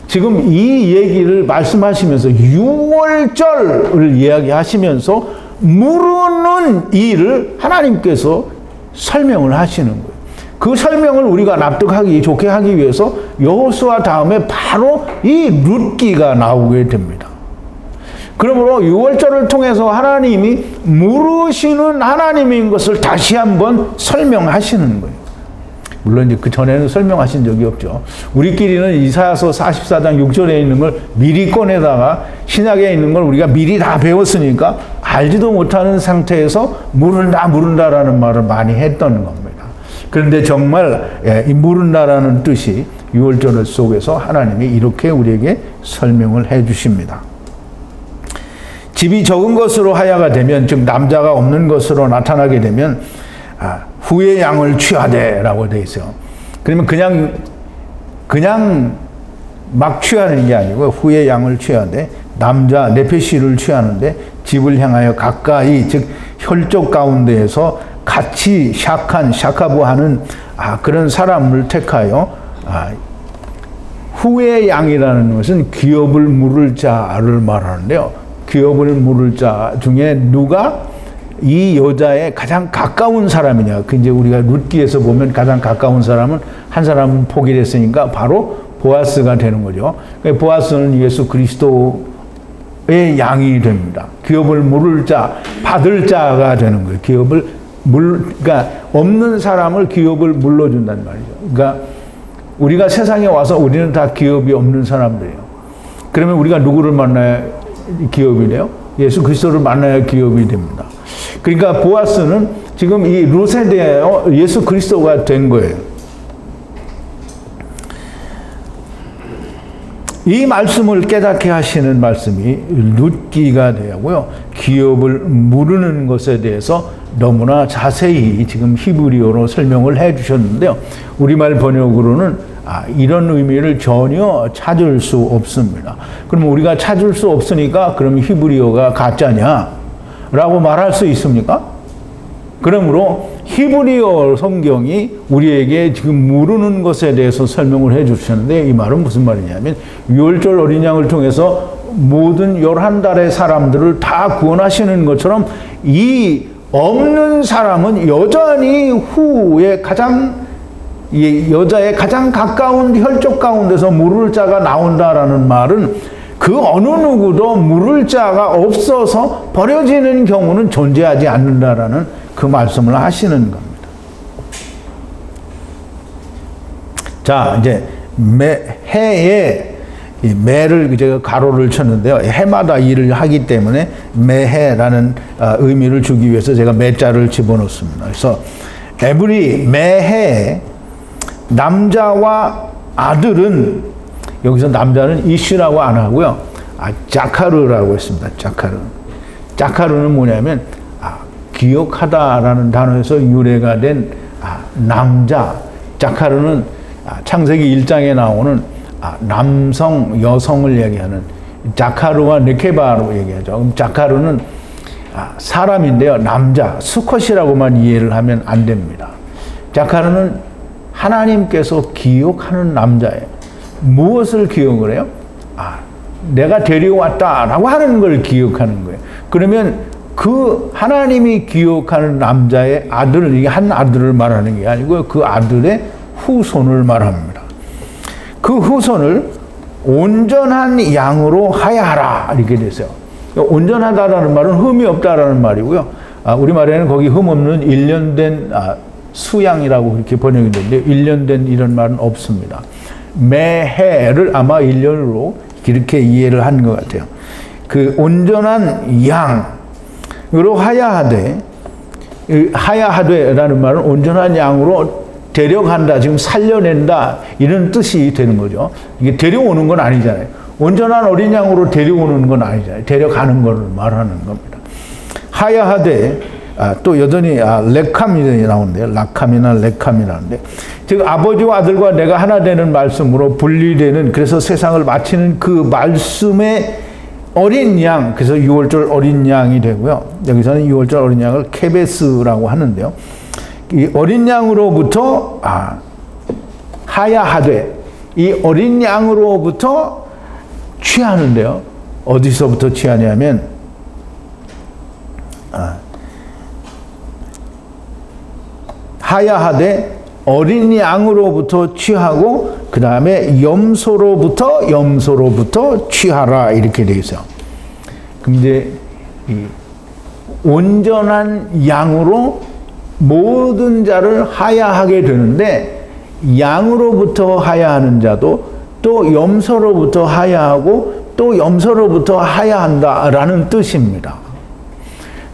지금 이 얘기를 말씀하시면서 6월절을 이야기하시면서 무르는 일을 하나님께서 설명을 하시는 거예요. 그 설명을 우리가 납득하기 좋게 하기 위해서 여호수아 다음에 바로 이 룻기가 나오게 됩니다. 그러므로 6월절을 통해서 하나님이 물으시는 하나님인 것을 다시 한번 설명하시는 거예요. 물론 이제 그 전에는 설명하신 적이 없죠. 우리끼리는 이사야서 44장 6절에 있는 걸 미리 꺼내다가 신약에 있는 걸 우리가 미리 다 배웠으니까 알지도 못하는 상태에서 물은다라는 말을 많이 했던 겁니다. 그런데 정말 이 물은다라는 뜻이 6월절 속에서 하나님이 이렇게 우리에게 설명을 해 주십니다. 집이 적은 것으로 하야가 되면 즉 남자가 없는 것으로 나타나게 되면 후의 양을 취하되라고 되어 있어요. 그러면 그냥 막 취하는 게 아니고 후의 양을 취하되 남자 네페시를 취하는데 집을 향하여 가까이 즉 혈족 가운데에서 같이 샤카부하는 그런 사람을 택하여 후의 양이라는 것은 기업을 물을 자를 말하는데요. 기업을 물을 자 중에 누가 이 여자의 가장 가까운 사람이냐. 그 이제 우리가 룻기에서 보면 가장 가까운 사람은 한 사람은 포기를 했으니까 바로 보아스가 되는 거죠. 그러니까 보아스는 예수 그리스도의 양이 됩니다. 기업을 물을 자, 받을 자가 되는 거예요. 그러니까 없는 사람을 기업을 물러준다는 말이죠. 그러니까 우리가 세상에 와서 우리는 다 기업이 없는 사람들이에요. 그러면 우리가 누구를 만나야 기업이 돼요? 예수 그리스도를 만나야 기업이 됩니다. 그러니까 보아스는 지금 이 룻에 대하여 예수 그리스도가 된 거예요. 이 말씀을 깨닫게 하시는 말씀이 룻기가 되고요. 기업을 물으는 것에 대해서 너무나 자세히 지금 히브리어로 설명을 해 주셨는데요. 우리말 번역으로는 이런 의미를 전혀 찾을 수 없습니다. 그럼 우리가 찾을 수 없으니까 그럼 히브리어가 가짜냐? 라고 말할 수 있습니까? 그러므로 히브리어 성경이 우리에게 지금 물으는 것에 대해서 설명을 해 주셨는데 이 말은 무슨 말이냐면 유월절 어린 양을 통해서 모든 11달의 사람들을 다 구원하시는 것처럼 이 없는 사람은 여전히 후에 여자의 가장 가까운 혈족 가운데서 물을 자가 나온다라는 말은 그 어느 누구도 물을 자가 없어서 버려지는 경우는 존재하지 않는다라는 그 말씀을 하시는 겁니다. 자, 이제 해에 매를 제가 가로를 쳤는데요. 해마다 일을 하기 때문에 매해라는 의미를 주기 위해서 제가 매자를 집어넣습니다. 그래서 매해 남자와 아들은 여기서 남자는 이슈라고 안 하고요. 자카르라고 했습니다. 자카르는 뭐냐면 기억하다라는 단어에서 유래가 된 남자. 자카르는 창세기 1장에 나오는 남성, 여성을 얘기하는 자카르와 느케바로 얘기하죠. 그럼 자카르는 사람인데요. 남자, 수컷이라고만 이해를 하면 안 됩니다. 자카르는 하나님께서 기억하는 남자예요. 무엇을 기억을 해요? 내가 데려왔다라고 하는 걸 기억하는 거예요. 그러면 그 하나님이 기억하는 남자의 아들, 이게 한 아들을 말하는 게 아니고요. 그 아들의 후손을 말합니다. 그 후손을 온전한 양으로 하야하라 이렇게 됐어요. 온전하다라는 말은 흠이 없다라는 말이고요. 우리말에는 거기 흠 없는 일련된 수양이라고 그렇게 번역이 되는데 일련된 이런 말은 없습니다. 매해를 아마 일련으로 이렇게 이해를 한 것 같아요. 그 온전한 양으로 하야하되라는 말은 온전한 양으로 데려간다, 지금 살려낸다 이런 뜻이 되는 거죠. 이게 데려오는 건 아니잖아요. 온전한 어린 양으로 데려오는 건 아니잖아요. 데려가는 걸 말하는 겁니다. 하야하되 또 여전히 레캄이 나오는데요. 라캄이나 레캄이라는데 즉 아버지와 아들과 내가 하나 되는 말씀으로 분리되는, 그래서 세상을 마치는 그 말씀의 어린 양, 그래서 6월절 어린 양이 되고요. 여기서는 6월절 어린 양을 케베스라고 하는데요. 이 어린 양으로부터 하야하되, 이 어린 양으로부터 취하는데요. 어디서부터 취하냐면 하야하되 어린 양으로부터 취하고 그 다음에 염소로부터 취하라 이렇게 되어 있어요. 그럼 이제 이 온전한 양으로 모든 자를 하야하게 되는데 양으로부터 하야하는 자도 또 염소로부터 하야하고 또 염소로부터 하야한다라는 뜻입니다.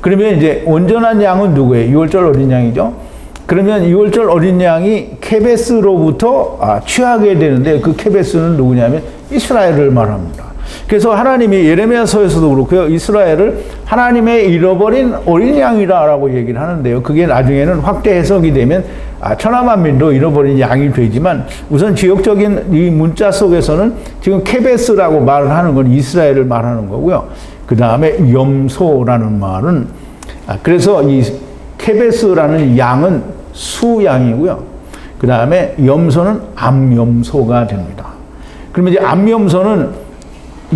그러면 이제 온전한 양은 누구예요? 6월절 어린 양이죠. 그러면 6월절 어린 양이 케베스로부터 취하게 되는데 그 케베스는 누구냐면 이스라엘을 말합니다. 그래서 하나님이 예레미야서에서도 그렇고요. 이스라엘을 하나님의 잃어버린 어린 양이라고 얘기를 하는데요. 그게 나중에는 확대 해석이 되면 천하만민도 잃어버린 양이 되지만 우선 지역적인 이 문자 속에서는 지금 케베스라고 말을 하는 건 이스라엘을 말하는 거고요. 그 다음에 염소라는 말은 그래서 이 케베스라는 양은 수양이고요. 그 다음에 염소는 암염소가 됩니다. 그러면 이제 암염소는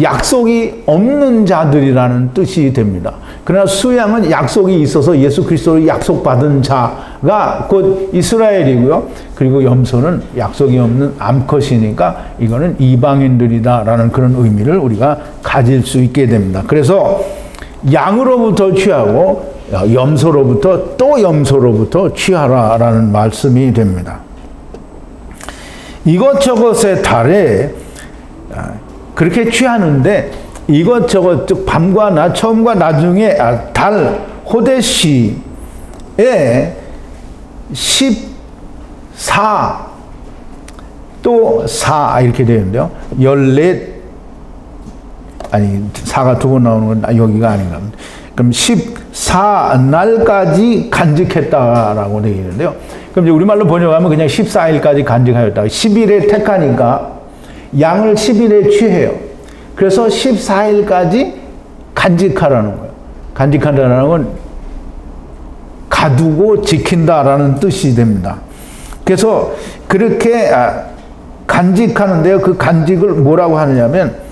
약속이 없는 자들이라는 뜻이 됩니다. 그러나 수양은 약속이 있어서 예수 그리스도를 약속받은 자가 곧 이스라엘이고요. 그리고 염소는 약속이 없는 암컷이니까 이거는 이방인들이다라는 그런 의미를 우리가 가질 수 있게 됩니다. 그래서 양으로부터 취하고 염소로부터 또 염소로부터 취하라라는 말씀이 됩니다. 이것저것의 달에 그렇게 취하는데 이것저것 즉 밤과 낮 처음과 나중에 달 호데시에 14 또 4 이렇게 되는데요. 14 아니 4가 두 번 나오는 건 여기가 아닌가. 그럼 14날까지 간직했다라고 되어 있는데요. 그럼 이제 우리말로 번역하면 그냥 14일까지 간직하였다. 10일에 택하니까 양을 10일에 취해요. 그래서 14일까지 간직하라는 거예요. 간직한다는 건 가두고 지킨다라는 뜻이 됩니다. 그래서 그렇게 간직하는데요. 그 간직을 뭐라고 하느냐면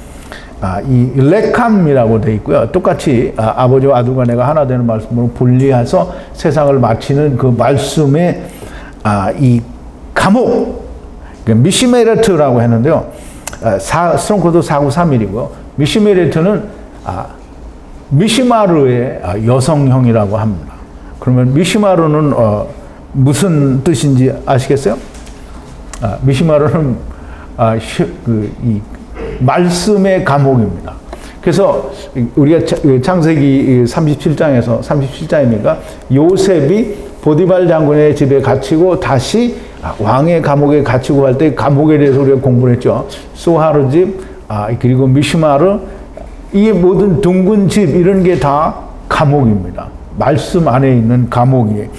이 레캄이라고 되어 있고요. 똑같이 아버지와 아들과 내가 하나 되는 말씀으로 분리해서 세상을 마치는 그 말씀의 이 감옥 미시메레트라고 했는데요. 스트롱코드 493일이고요. 미시메레트는 미시마르의 여성형이라고 합니다. 그러면 미시마르는 무슨 뜻인지 아시겠어요? 미시마르는 이 말씀의 감옥입니다. 그래서 우리가 창세기 37장에서 37장입니까? 요셉이 보디발 장군의 집에 갇히고 다시 왕의 감옥에 갇히고 할 때 감옥에 대해서 우리가 공부를 했죠. 소하르 집, 그리고 미시마르, 이 모든 둥근 집 이런 게 다 감옥입니다. 말씀 안에 있는 감옥이에요.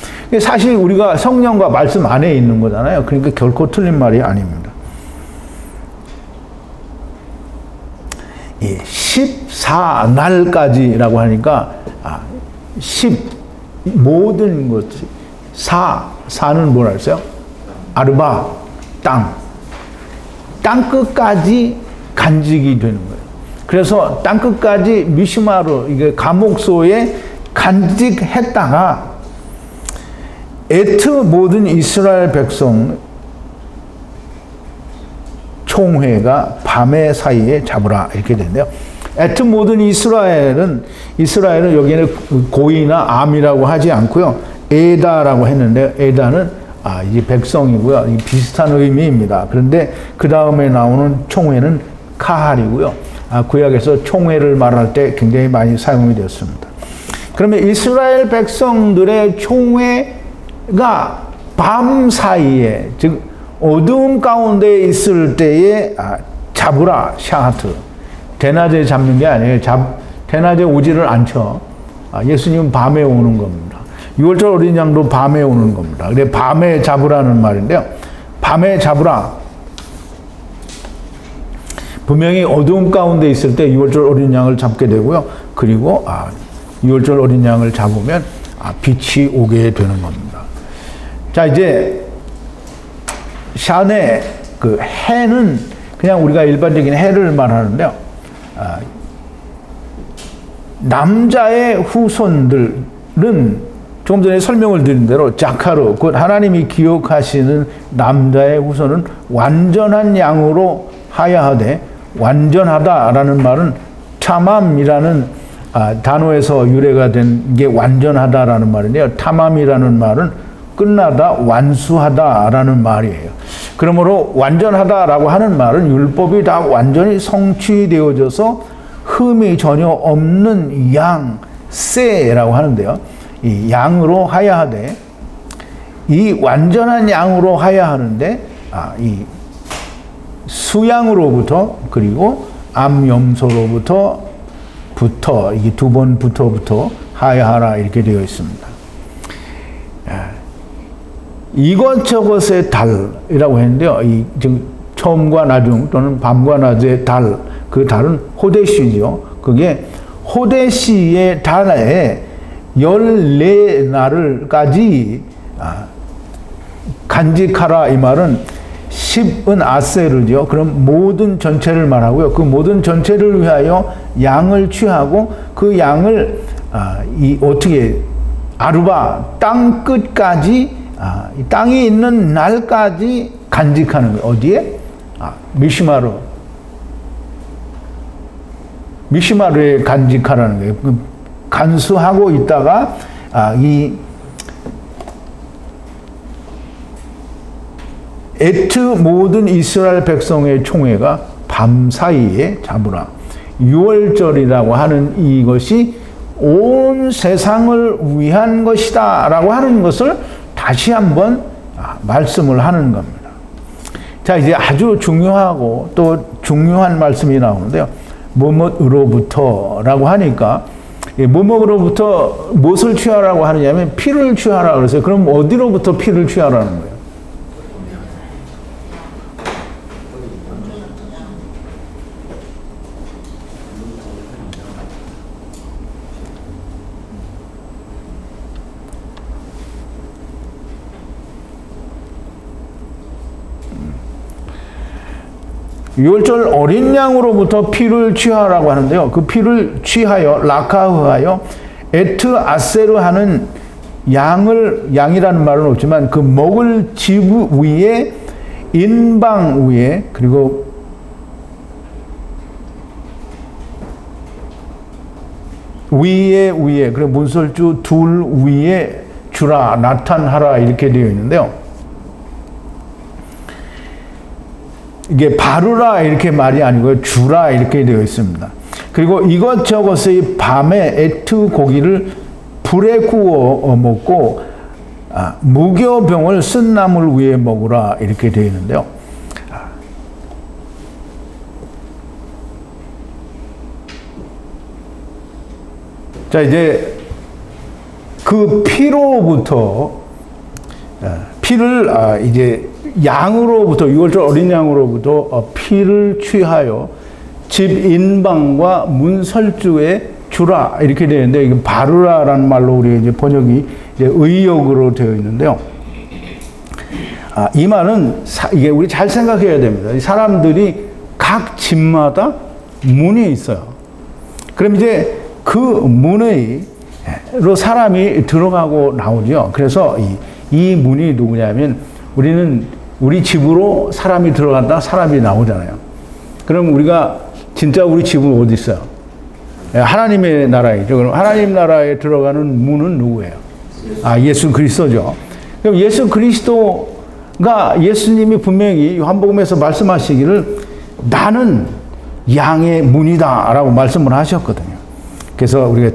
사실 우리가 성령과 말씀 안에 있는 거잖아요. 그러니까 결코 틀린 말이 아닙니다. 14날까지라고 하니까 10 모든 것이 4는 뭐라 했어요? 아르바 땅 끝까지 간직이 되는 거예요. 그래서 땅 끝까지 미시마르 이게 감옥소에 간직했다가 에트 모든 이스라엘 백성 총회가 밤의 사이에 잡으라 이렇게 되는데요. 에트 모든 이스라엘은 여기에는 고이나 암이라고 하지 않고요. 에다라고 했는데 에다는 이제 백성이고요. 비슷한 의미입니다. 그런데 그 다음에 나오는 총회는 카할이고요. 구약에서 총회를 말할 때 굉장히 많이 사용이 되었습니다. 그러면 이스라엘 백성들의 총회가 밤 사이에 즉 어두움 가운데 있을 때에 잡으라 샤하트 대낮에 잡는 게 아니에요. 대낮에 오지를 않죠. 예수님은 밤에 오는 겁니다. 6월절 어린 양도 밤에 오는 겁니다. 그래 밤에 잡으라는 말인데요. 밤에 잡으라. 분명히 어두움 가운데 있을 때 6월절 어린 양을 잡게 되고요. 그리고 6월절 어린 양을 잡으면 빛이 오게 되는 겁니다. 자 이제 샤네 그 해는 그냥 우리가 일반적인 해를 말하는데요. 남자의 후손들은 조금 전에 설명을 드린 대로 자카르 곧 하나님이 기억하시는 남자의 후손은 완전한 양으로 하야하되 완전하다라는 말은 타맘이라는 단어에서 유래가 된 게 완전하다라는 말인데요. 타맘이라는 말은 끝나다 완수하다라는 말이에요. 그러므로 완전하다라고 하는 말은 율법이 다 완전히 성취되어져서 흠이 전혀 없는 양, 세라고 하는데요. 이 양으로 하야하되 이 완전한 양으로 하야하는데 이 수양으로부터 그리고 암염소로부터 이게 두 번부터 하야하라 이렇게 되어 있습니다. 이것저것의 달이라고 했는데요. 지금 처음과 나중 또는 밤과 낮의 달, 그 달은 호데시죠. 그게 호데시의 달에 14날을까지 간직하라 이 말은 집은 아세르죠. 그럼 모든 전체를 말하고요. 그 모든 전체를 위하여 양을 취하고 그 양을 어떻게 아르바 땅 끝까지 이 땅이 있는 날까지 간직하는 거예요. 어디에? 미시마르에 간직하라는 거예요. 간수하고 있다가 이 에트 모든 이스라엘 백성의 총회가 밤 사이에 잡으라. 6월절이라고 하는 이것이 온 세상을 위한 것이다 라고 하는 것을 다시 한번 말씀을 하는 겁니다. 자, 이제 아주 중요하고 또 중요한 말씀이 나오는데요. 뭐뭐으로부터 라고 하니까 뭐뭐으로부터 무엇을 취하라고 하느냐면 피를 취하라고 그랬어요. 그럼 어디로부터 피를 취하라는 거예요? 유월절 어린 양으로부터 피를 취하라고 하는데요. 그 피를 취하여 라카흐하여 에트 아세르 하는 양이라는 말은 없지만 그 먹을 집 위에 인방 위에 그리고 위에 그리고 문설주 둘 위에 주라 나타나라 이렇게 되어 있는데요. 이게 바르라 이렇게 말이 아니고요. 주라 이렇게 되어 있습니다. 그리고 이것저것의 밤에 에트 고기를 불에 구워 먹고 무교병을 쓴 나물 위에 먹으라 이렇게 되어 있는데요. 자, 이제 그 피로부터 피를 이제 양으로부터 유월절 어린 양으로부터 피를 취하여 집 인방과 문설주에 주라 이렇게 되는데 이게 바르라라는 말로 우리 이제 번역이 이제 의역으로 되어 있는데요. 이 말은 이게 우리 잘 생각해야 됩니다. 사람들이 각 집마다 문이 있어요. 그럼 이제 그 문으로 사람이 들어가고 나오죠. 그래서 이 문이 누구냐면 우리 집으로 사람이 들어간다, 사람이 나오잖아요. 그럼 우리가 진짜 우리 집은 어디 있어요? 하나님의 나라이죠. 그럼 하나님 나라에 들어가는 문은 누구예요? 예수 그리스도죠. 그럼 예수 그리스도가 예수님이 분명히 요한복음에서 말씀하시기를 나는 양의 문이다라고 말씀을 하셨거든요. 그래서 우리가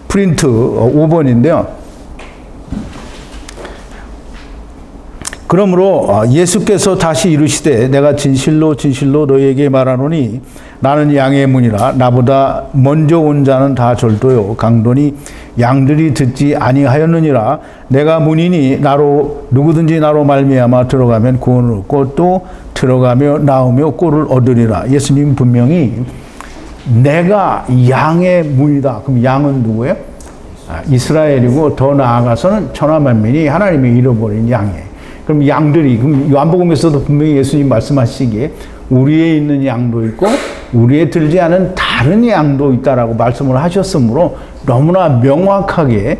프린트 5번인데요. 그러므로 예수께서 다시 이르시되 내가 진실로 진실로 너희에게 말하노니 나는 양의 문이라 나보다 먼저 온 자는 다 절도요 강도니 양들이 듣지 아니하였느니라. 내가 문이니 누구든지 나로 말미암아 들어가면 구원을 얻고 또 들어가며 나오며 꼴을 얻으리라. 예수님 분명히 내가 양의 문이다. 그럼 양은 누구예요? 이스라엘이고 더 나아가서는 천하만민이 하나님이 잃어버린 양이에요. 그럼 양들이, 그럼 요한복음에서도 분명히 예수님 말씀하시기에 우리에 있는 양도 있고 우리에 들지 않은 다른 양도 있다라고 말씀을 하셨으므로 너무나 명확하게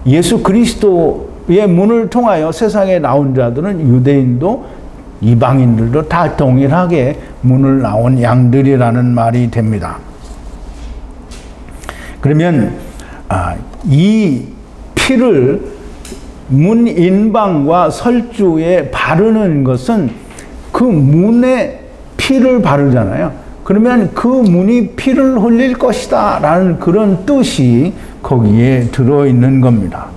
예수 그리스도의 문을 통하여 세상에 나온 자들은 유대인도 이방인들도 다 동일하게 문을 나온 양들이라는 말이 됩니다. 그러면 이 피를 문 인방과 설주에 바르는 것은 그 문에 피를 바르잖아요. 그러면 그 문이 피를 흘릴 것이다 라는 그런 뜻이 거기에 들어있는 겁니다.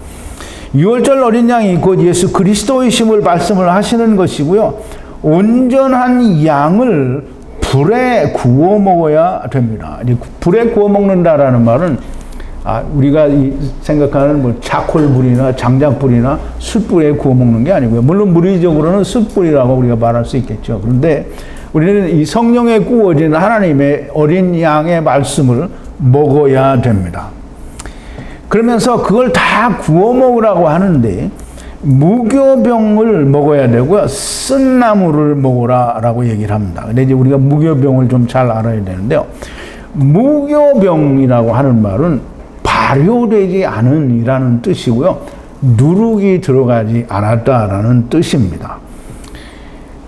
유월절 어린 양이 곧 예수 그리스도이심을 말씀을 하시는 것이고요. 온전한 양을 불에 구워 먹어야 됩니다. 불에 구워 먹는다라는 말은 우리가 생각하는 뭐 차콜불이나 장작불이나 숯불에 구워 먹는 게 아니고요. 물론 물리적으로는 숯불이라고 우리가 말할 수 있겠죠. 그런데 우리는 이 성령에 구워진 하나님의 어린 양의 말씀을 먹어야 됩니다. 그러면서 그걸 다 구워 먹으라고 하는데 무교병을 먹어야 되고요. 쓴 나물을 먹어라라고 얘기를 합니다. 근데 이제 우리가 무교병을 좀 잘 알아야 되는데요. 무교병이라고 하는 말은 발효되지 않은이라는 뜻이고요. 누룩이 들어가지 않았다라는 뜻입니다.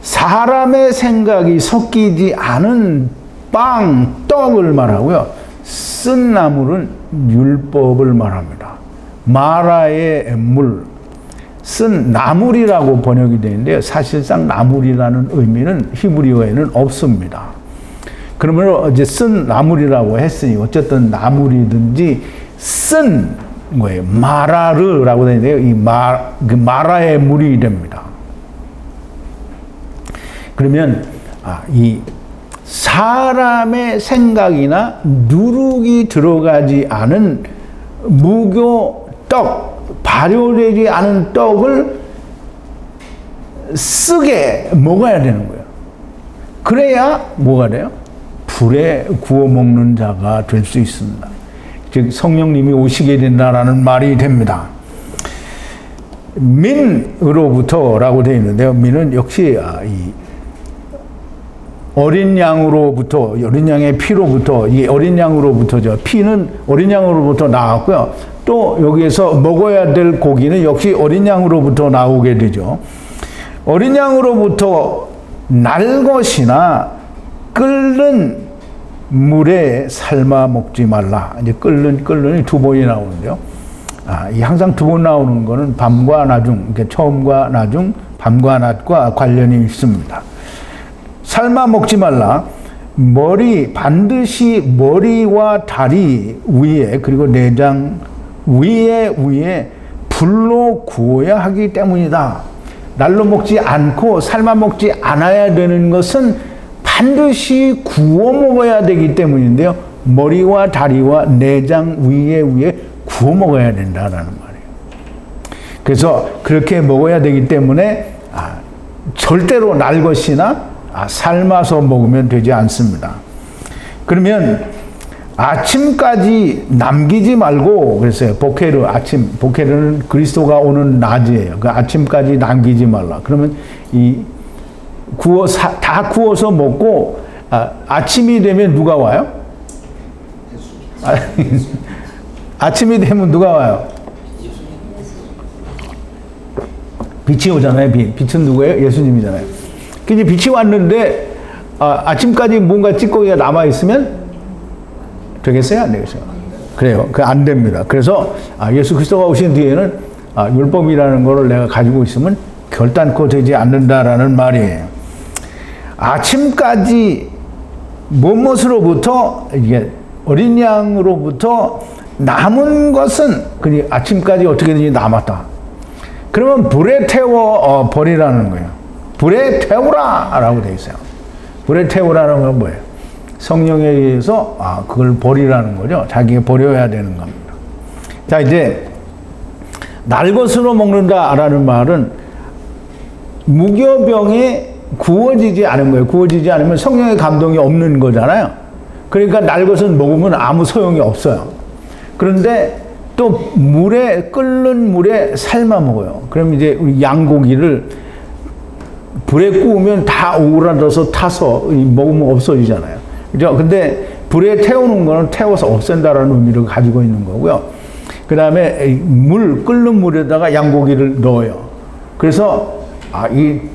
사람의 생각이 섞이지 않은 빵, 떡을 말하고요. 쓴 나물은 율법을 말합니다. 마라의 물, 쓴 나물이라고 번역이 되는데 사실상 나물이라는 의미는 히브리어에는 없습니다. 그러면 이제 쓴 나물이라고 했으니 어쨌든 나물이든지 쓴 거예요. 마라르라고 되는데요. 그 마라의 물이 됩니다. 그러면 이 사람의 생각이나 누룩이 들어가지 않은 무교 떡, 발효되지 않은 떡을 쓰게 먹어야 되는 거예요. 그래야 뭐가 돼요? 불에 구워 먹는 자가 될 수 있습니다. 즉 성령님이 오시게 된다라는 말이 됩니다. 민으로부터라고 되어 있는데요. 민은 역시 이 어린 양으로부터, 어린 양의 피로부터, 이 어린 양으로부터죠. 피는 어린 양으로부터 나왔고요. 또 여기에서 먹어야 될 고기는 역시 어린 양으로부터 나오게 되죠. 어린 양으로부터 날 것이나 끓는 물에 삶아 먹지 말라. 이제 끓는이 두 번이 나오는데요. 이 항상 두 번 나오는 거는 밤과 나중, 그러니까 처음과 나중, 밤과 낮과 관련이 있습니다. 삶아 먹지 말라. 반드시 머리와 다리 위에, 그리고 내장 위에 불로 구워야 하기 때문이다. 날로 먹지 않고 삶아 먹지 않아야 되는 것은 반드시 구워 먹어야 되기 때문인데요. 머리와 다리와 내장 위에 구워 먹어야 된다라는 말이에요. 그래서 그렇게 먹어야 되기 때문에 절대로 날 것이나 삶아서 먹으면 되지 않습니다. 그러면 아침까지 남기지 말고 그랬어요. 보케르는 그리스도가 오는 낮이에요. 그 아침까지 남기지 말라. 그러면 다 구워서 먹고 아침이 되면 누가 와요? 아침이 되면 누가 와요? 빛이 오잖아요. 빛은 누구예요? 예수님이잖아요. 이제 빛이 왔는데 아침까지 뭔가 찌꺼기가 남아 있으면 되겠어요? 안 되겠어요? 그래요. 안 됩니다. 그래서 예수 그리스도가 오신 뒤에는 율법이라는 것을 내가 가지고 있으면 결단코 되지 않는다라는 말이에요. 아침까지 무엇으로부터 이게 어린 양으로부터 남은 것은 그냥 아침까지 어떻게든지 남았다. 그러면 불에 태워 버리라는 거예요. 불에 태우라라고 되어 있어요. 불에 태우라는 건 뭐예요? 성령에 의해서 그걸 버리라는 거죠. 자기가 버려야 되는 겁니다. 자, 이제 날 것으로 먹는다라는 말은 무교병에 구워지지 않은 거예요. 구워지지 않으면 성령의 감동이 없는 거잖아요. 그러니까 날 것은 먹으면 아무 소용이 없어요. 그런데 또 끓는 물에 삶아 먹어요. 그럼 이제 우리 양고기를 불에 구우면 다 오그라들어서 타서 먹으면 없어지잖아요. 그죠? 근데 불에 태우는 거는 태워서 없앤다라는 의미를 가지고 있는 거고요. 그 다음에 끓는 물에다가 양고기를 넣어요. 그래서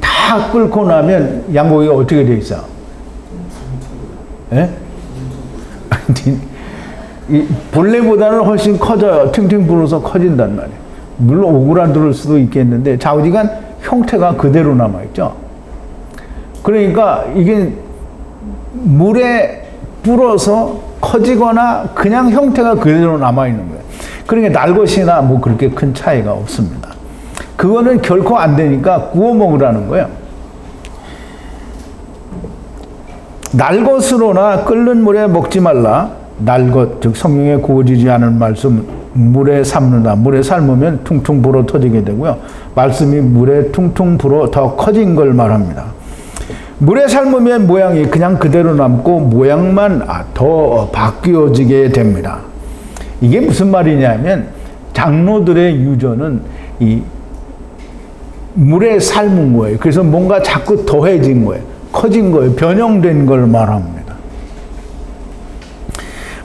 다 끓고 나면 양고기가 어떻게 돼 있어요? 예? 본래보다는 훨씬 커져요. 팅팅 불어서 커진단 말이에요. 물론 오그라들 수도 있겠는데 좌우지간 형태가 그대로 남아있죠. 그러니까 이게 물에 불어서 커지거나 그냥 형태가 그대로 남아있는 거예요. 그러니까 날 것이나 뭐 그렇게 큰 차이가 없습니다. 그거는 결코 안 되니까 구워 먹으라는 거예요. 날 것으로나 끓는 물에 먹지 말라. 날 것, 즉 성령에 구워지지 않은 말씀 물에 삶는다. 물에 삶으면 퉁퉁 불어 터지게 되고요. 말씀이 물에 퉁퉁 불어 더 커진 걸 말합니다. 물에 삶으면 모양이 그냥 그대로 남고 모양만 더 바뀌어지게 됩니다. 이게 무슨 말이냐면 장로들의 유전은 물에 삶은 거예요. 그래서 뭔가 자꾸 더해진 거예요. 커진 거예요. 변형된 걸 말합니다.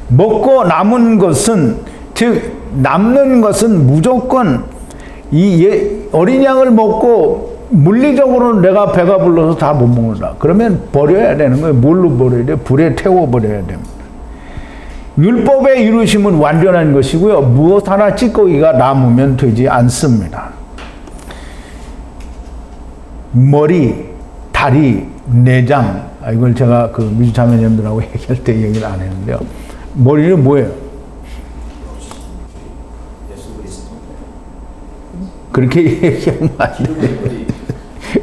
먹고 남은 것은, 즉 남는 것은 무조건 이 어린 양을 먹고 물리적으로 내가 배가 불러서 다 못 먹는다. 그러면 버려야 되는 거예요. 뭘로 버려야 돼요? 불에 태워버려야 됩니다. 율법의 이루심은 완전한 것이고요. 무엇 하나 찌꺼기가 남으면 되지 않습니다. 머리, 다리, 내장, 이걸 제가 그 미주자매님들하고 얘기할 때 얘기를 안 했는데요. 머리는 뭐예요? 그렇게 얘기하면 안 돼요.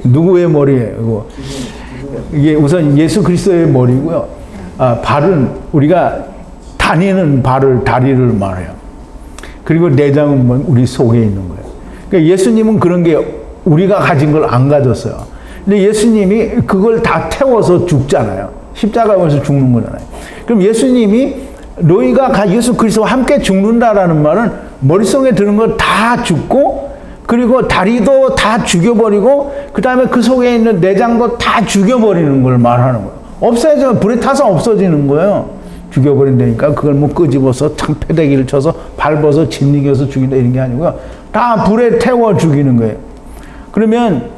누구의 머리예요? 이게 우선 예수 그리스도의 머리고요. 발은 우리가 다니는 발을, 다리를 말해요. 그리고 내장은 우리 속에 있는 거예요. 그러니까 예수님은 그런 게 우리가 가진 걸 안 가졌어요. 근데 예수님이 그걸 다 태워서 죽잖아요. 십자가에서 죽는 거잖아요. 그럼 예수님이 너희가 예수 그리스도와 함께 죽는다라는 말은 머릿속에 드는 거 다 죽고, 그리고 다리도 다 죽여버리고, 그 다음에 그 속에 있는 내장도 다 죽여버리는 걸 말하는 거예요. 없어지면 불에 타서 없어지는 거예요. 죽여버린다니까 그걸 뭐 끄집어서 창패대기를 쳐서 밟아서 짓이겨서 죽인다 이런 게 아니고요. 다 불에 태워 죽이는 거예요. 그러면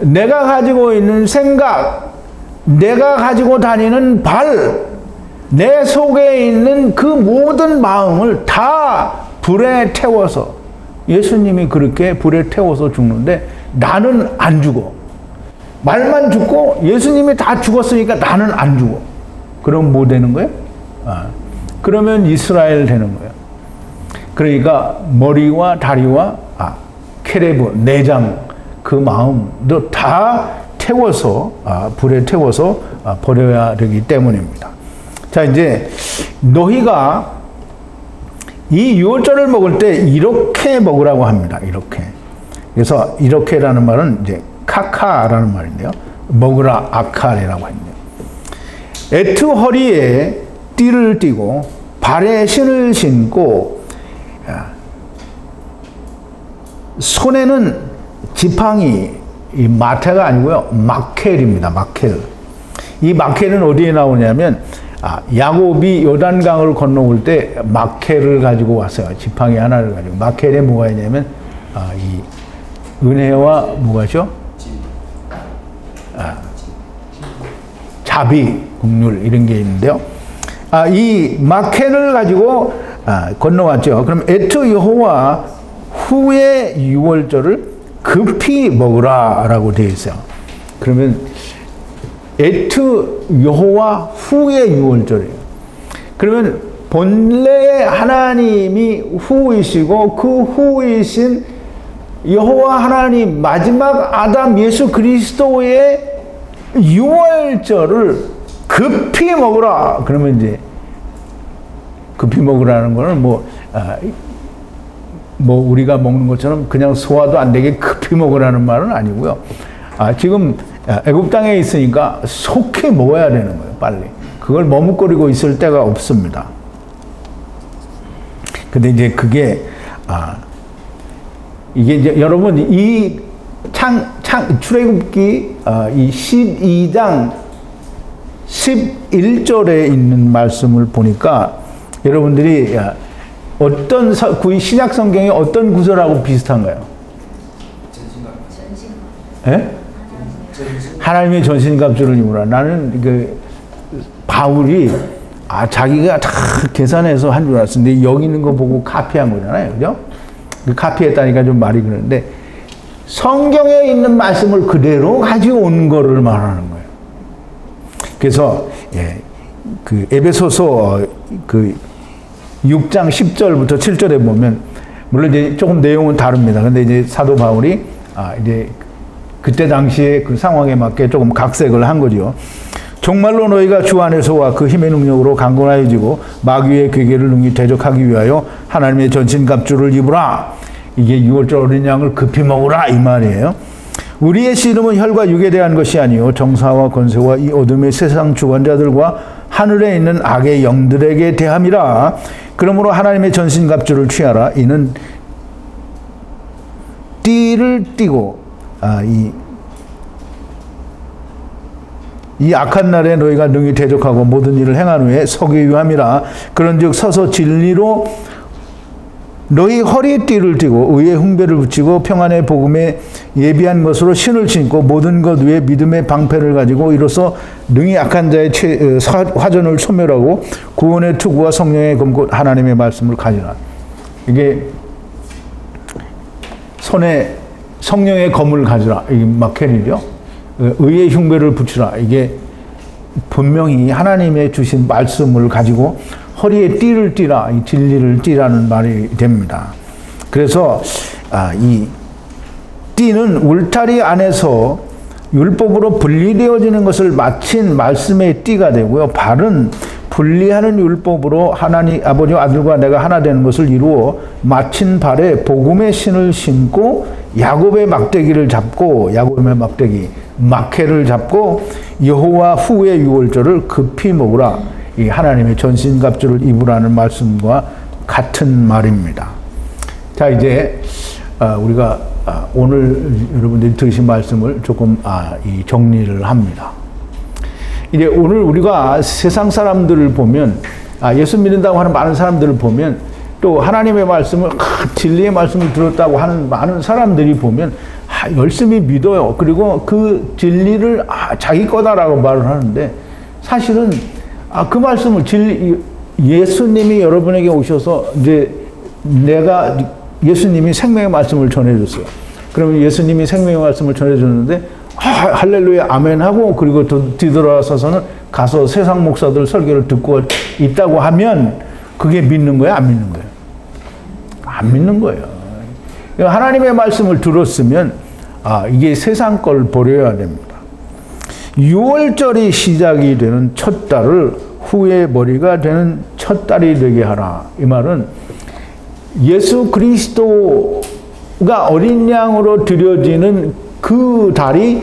내가 가지고 있는 생각, 내가 가지고 다니는 발, 내 속에 있는 그 모든 마음을 다 불에 태워서, 예수님이 그렇게 불에 태워서 죽는데 나는 안 죽어. 말만 죽고 예수님이 다 죽었으니까 나는 안 죽어. 그럼 뭐 되는 거예요? 그러면 이스라엘 되는 거예요. 그러니까 머리와 다리와 케레브, 내장, 그 마음도 다 태워서 불에 태워서 버려야 되기 때문입니다. 자, 이제 너희가 이 유월절을 먹을 때 이렇게 먹으라고 합니다. 이렇게. 그래서 이렇게라는 말은 이제 카카라는 말인데요. 먹으라 아카레라고 했네요. 에트 허리에 띠를 띠고 발에 신을 신고 손에는 지팡이, 이 마테가 아니고요. 마켈입니다. 마켈. 이 마켈은 어디에 나오냐면 야곱이 요단강을 건너올 때 마켈을 가지고 왔어요. 지팡이 하나를 가지고. 마켈에 뭐가 있냐면 이 은혜와 뭐가죠? 자비, 긍휼 이런 게 있는데요. 이 마켈을 가지고 건너왔죠. 그럼 에트 여호와 후의 유월절을 급히 먹으라라고 되어 있어요. 그러면 에트 여호와 후의 유월절이에요. 그러면 본래 하나님이 후이시고 그 후이신 여호와 하나님 마지막 아담 예수 그리스도의 유월절을 급히 먹으라. 그러면 이제 급히 먹으라는 거는 뭐 우리가 먹는 것처럼 그냥 소화도 안 되게 급히 먹으라는 말은 아니고요. 지금 애굽 땅에 있으니까 속히 먹어야 되는 거예요. 빨리. 그걸 머뭇거리고 있을 때가 없습니다. 근데 이제 그게 이게 이제 여러분 이 출애굽기 이 12장 11절에 있는 말씀을 보니까 여러분들이 어떤 신약 성경의 어떤 구절하고 비슷한가요? 예? 하나님의 전신갑주를 입으라. 나는 그 바울이 자기가 다 계산해서 한 줄 알았는데 여기 있는 거 보고 카피한 거잖아요, 그죠? 그 카피했다니까 좀 말이 그러는데 성경에 있는 말씀을 그대로 가지고 온 거를 말하는 거예요. 그래서 그 에베소서 그 6장 10절부터 7절에 보면 물론 이제 조금 내용은 다릅니다. 근데 이제 사도 바울이 이제 그때 당시에 그 상황에 맞게 조금 각색을 한 거죠. 정말로 너희가 주 안에서와 그 힘의 능력으로 강건하여지고 마귀의 괴계를 능히 대적하기 위하여 하나님의 전신갑주를 입으라. 이게 유월절 어린 양을 급히 먹으라 이 말이에요. 우리의 씨름은 혈과 육에 대한 것이 아니요 정사와 권세와 이 어둠의 세상 주관자들과 하늘에 있는 악의 영들에게 대함이라. 그러므로 하나님의 전신갑주를 취하라. 이는 띠를 띠고 이 악한 날에 너희가 능히 대적하고 모든 일을 행한 후에 서기 위함이라. 그런즉 서서 진리로 너희 허리에 띠를 띠고 의의 흉배를 붙이고 평안의 복음에 예비한 것으로 신을 신고 모든 것 위에 믿음의 방패를 가지고 이로써 능히 악한 자의 화전을 소멸하고 구원의 투구와 성령의 검고 하나님의 말씀을 가지라. 이게 손에 성령의 검을 가지라. 이게 마케리죠. 의의 흉배를 붙이라. 이게 분명히 하나님의 주신 말씀을 가지고 허리에 띠를 띠라, 이 진리를 띠라는 말이 됩니다. 그래서 이 띠는 울타리 안에서 율법으로 분리되어지는 것을 마친 말씀의 띠가 되고요. 발은 분리하는 율법으로 하나님 아버지와 아들과 내가 하나 되는 것을 이루어 마친 발에 복음의 신을 신고 야곱의 막대기를 잡고 야곱의 막대기 마케를 잡고 여호와 후의 유월절을 급히 먹으라. 이 하나님의 전신갑주를 입으라는 말씀과 같은 말입니다. 자, 이제 우리가 오늘 여러분들이 들으신 말씀을 조금 정리를 합니다. 이제 오늘 우리가 세상 사람들을 보면 예수 믿는다고 하는 많은 사람들을 보면 또 하나님의 말씀을 진리의 말씀을 들었다고 하는 많은 사람들이 보면 열심히 믿어요. 그리고 그 진리를 자기 거다라고 말을 하는데 사실은 그 말씀을 예수님이 여러분에게 오셔서 이제 예수님이 생명의 말씀을 전해줬어요. 그러면 예수님이 생명의 말씀을 전해줬는데 할렐루야 아멘 하고 그리고 뒤돌아서서는 가서 세상 목사들 설교를 듣고 있다고 하면 그게 믿는 거예요? 안 믿는 거예요? 안 믿는 거예요. 하나님의 말씀을 들었으면 이게 세상 걸 버려야 됩니다. 6월절이 시작이 되는 첫 달을 후의 머리가 되는 첫 달이 되게 하라. 이 말은 예수 그리스도가 어린 양으로 드려지는 그 달이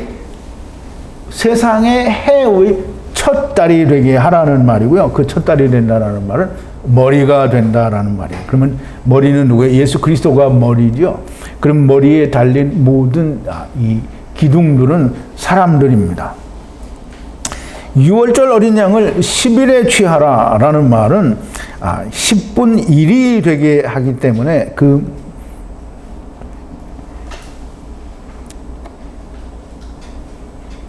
세상의 해의 첫 달이 되게 하라는 말이고요. 그 첫 달이 된다라는 말은 머리가 된다라는 말이에요. 그러면 머리는 누구예요? 예수 그리스도가 머리죠. 그럼 머리에 달린 모든 이 기둥들은 사람들입니다. 6월절 어린 양을 10일에 취하라라는 말은 10분 1이 되게 하기 때문에 그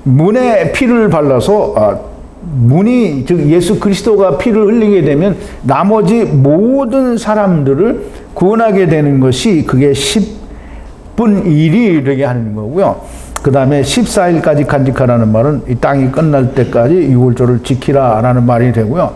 문에 피를 발라서 문이 즉 예수 그리스도가 피를 흘리게 되면 나머지 모든 사람들을 구원하게 되는 것이 그게 10분 1이 되게 하는 거고요. 그 다음에 14일까지 간직하라는 말은 이 땅이 끝날 때까지 6월절을 지키라라는 말이 되고요.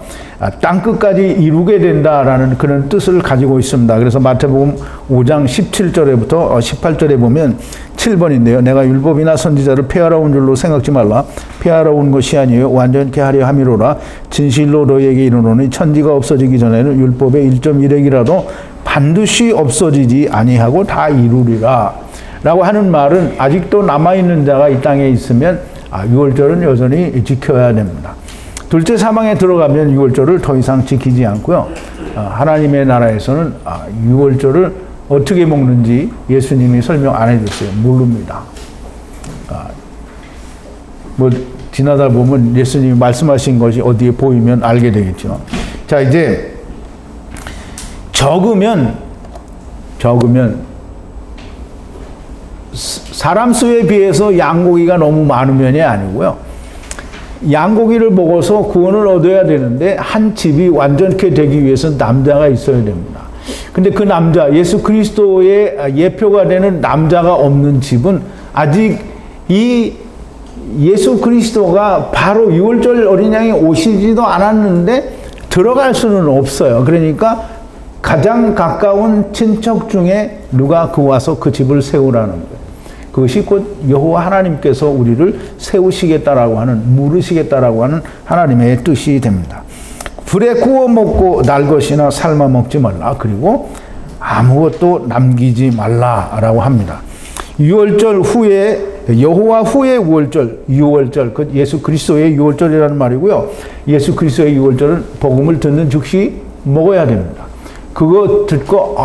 땅 끝까지 이루게 된다라는 그런 뜻을 가지고 있습니다. 그래서 마태복음 5장 17절에부터 18절에 보면 7번인데요. 내가 율법이나 선지자를 폐하러 온 줄로 생각지 말라. 폐하러 온 것이 아니에요. 완전케 하려 함이로라. 진실로 너희에게 이르노니 천지가 없어지기 전에는 율법의 1.1핵이라도 반드시 없어지지 아니하고 다 이루리라. 라고 하는 말은 아직도 남아있는 자가 이 땅에 있으면 6월절은 여전히 지켜야 됩니다. 둘째 사망에 들어가면 6월절을 더 이상 지키지 않고요. 하나님의 나라에서는 6월절을 어떻게 먹는지 예수님이 설명 안 해줬어요. 모릅니다. 지나다 보면 예수님이 말씀하신 것이 어디에 보이면 알게 되겠죠. 자, 이제 적으면 사람 수에 비해서 양고기가 너무 많으면이 아니고요. 양고기를 먹어서 구원을 얻어야 되는데 한 집이 완전케 되기 위해서 남자가 있어야 됩니다. 근데 그 남자, 예수 그리스도의 예표가 되는 남자가 없는 집은 아직 이 예수 그리스도가 바로 6월절 어린 양이 오시지도 않았는데 들어갈 수는 없어요. 그러니까 가장 가까운 친척 중에 누가 와서 그 집을 세우라는 거예요. 그것이 곧 여호와 하나님께서 우리를 세우시겠다라고 하는, 물으시겠다라고 하는 하나님의 뜻이 됩니다. 불에 구워 먹고 날 것이나 삶아 먹지 말라. 그리고 아무것도 남기지 말라라고 합니다. 6월절 후에 여호와 후의 6월절, 그 예수 그리스도의 6월절이라는 말이고요. 예수 그리스도의 6월절은 복음을 듣는 즉시 먹어야 됩니다. 그거 듣고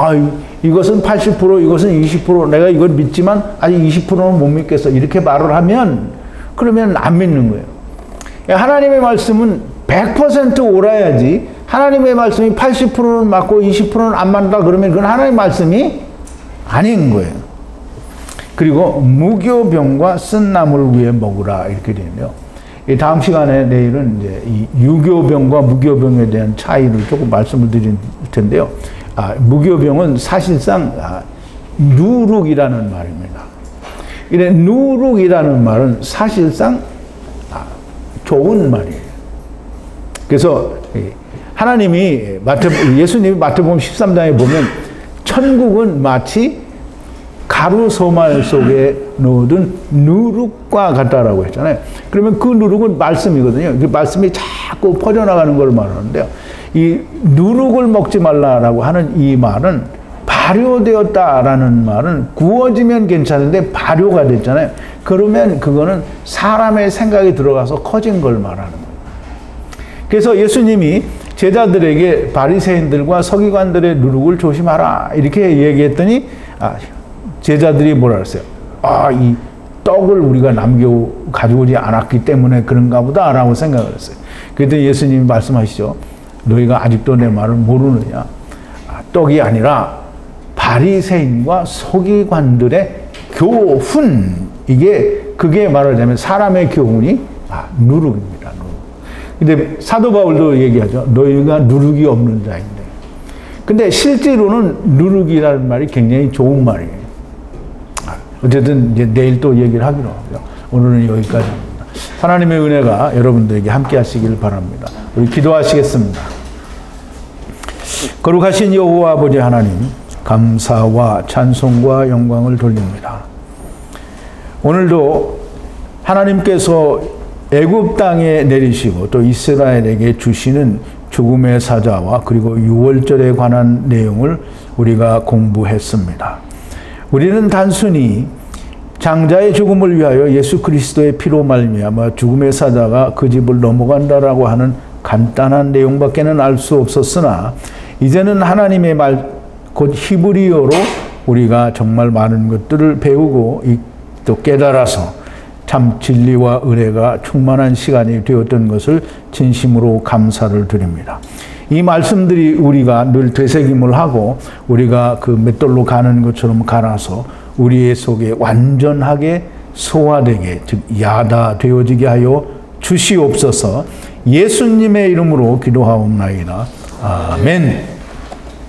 이것은 80% 이것은 20% 내가 이걸 믿지만 아직 20%는 못 믿겠어 이렇게 말을 하면 그러면 안 믿는 거예요. 하나님의 말씀은 100% 옳아야지 하나님의 말씀이 80%는 맞고 20%는 안 맞다 그러면 그건 하나님의 말씀이 아닌 거예요. 그리고 무교병과 쓴 나물 위에 먹으라 이렇게 되네요. 다음 시간에 내일은 이제 이 유교병과 무교병에 대한 차이를 조금 말씀을 드릴 텐데요. 무교병은 사실상 누룩이라는 말입니다. 이래 누룩이라는 말은 사실상 좋은 말이에요. 그래서 하나님이 예수님이 마태복음 13장에 보면 천국은 마치 가루 소말 속에 넣어둔 누룩과 같다라고 했잖아요. 그러면 그 누룩은 말씀이거든요. 그 말씀이 자꾸 퍼져나가는 걸 말하는데요. 이 누룩을 먹지 말라라고 하는 이 말은 발효되었다라는 말은 구워지면 괜찮은데 발효가 됐잖아요. 그러면 그거는 사람의 생각이 들어가서 커진 걸 말하는 거예요. 그래서 예수님이 제자들에게 바리새인들과 서기관들의 누룩을 조심하라 이렇게 얘기했더니 제자들이 뭐라 그랬어요? 이 떡을 우리가 가져오지 않았기 때문에 그런가 보다 라고 생각을 했어요. 그랬더니 예수님이 말씀하시죠. 너희가 아직도 내 말을 모르느냐? 떡이 아니라 바리새인과 서기관들의 교훈. 그게 말하자면 사람의 교훈이 누룩입니다. 근데 사도 바울도 얘기하죠. 너희가 누룩이 없는 자인데. 근데 실제로는 누룩이라는 말이 굉장히 좋은 말이에요. 어쨌든 이제 내일 또 얘기를 하기로 하고요. 오늘은 여기까지입니다. 하나님의 은혜가 여러분들에게 함께 하시기를 바랍니다. 우리 기도하시겠습니다. 거룩하신 여호와 아버지 하나님, 감사와 찬송과 영광을 돌립니다. 오늘도 하나님께서 애굽 땅에 내리시고 또 이스라엘에게 주시는 죽음의 사자와 그리고 유월절에 관한 내용을 우리가 공부했습니다. 우리는 단순히 장자의 죽음을 위하여 예수 그리스도의 피로 말미암아 죽음의 사자가 그 집을 넘어간다라고 하는 간단한 내용밖에는 알 수 없었으나 이제는 하나님의 말, 곧 히브리어로 우리가 정말 많은 것들을 배우고 또 깨달아서 참 진리와 은혜가 충만한 시간이 되었던 것을 진심으로 감사를 드립니다. 이 말씀들이 우리가 늘 되새김을 하고 우리가 그 맷돌로 가는 것처럼 갈아서 우리의 속에 완전하게 소화되게 즉 야다 되어지게 하여 주시옵소서. 예수님의 이름으로 기도하옵나이다. 아멘.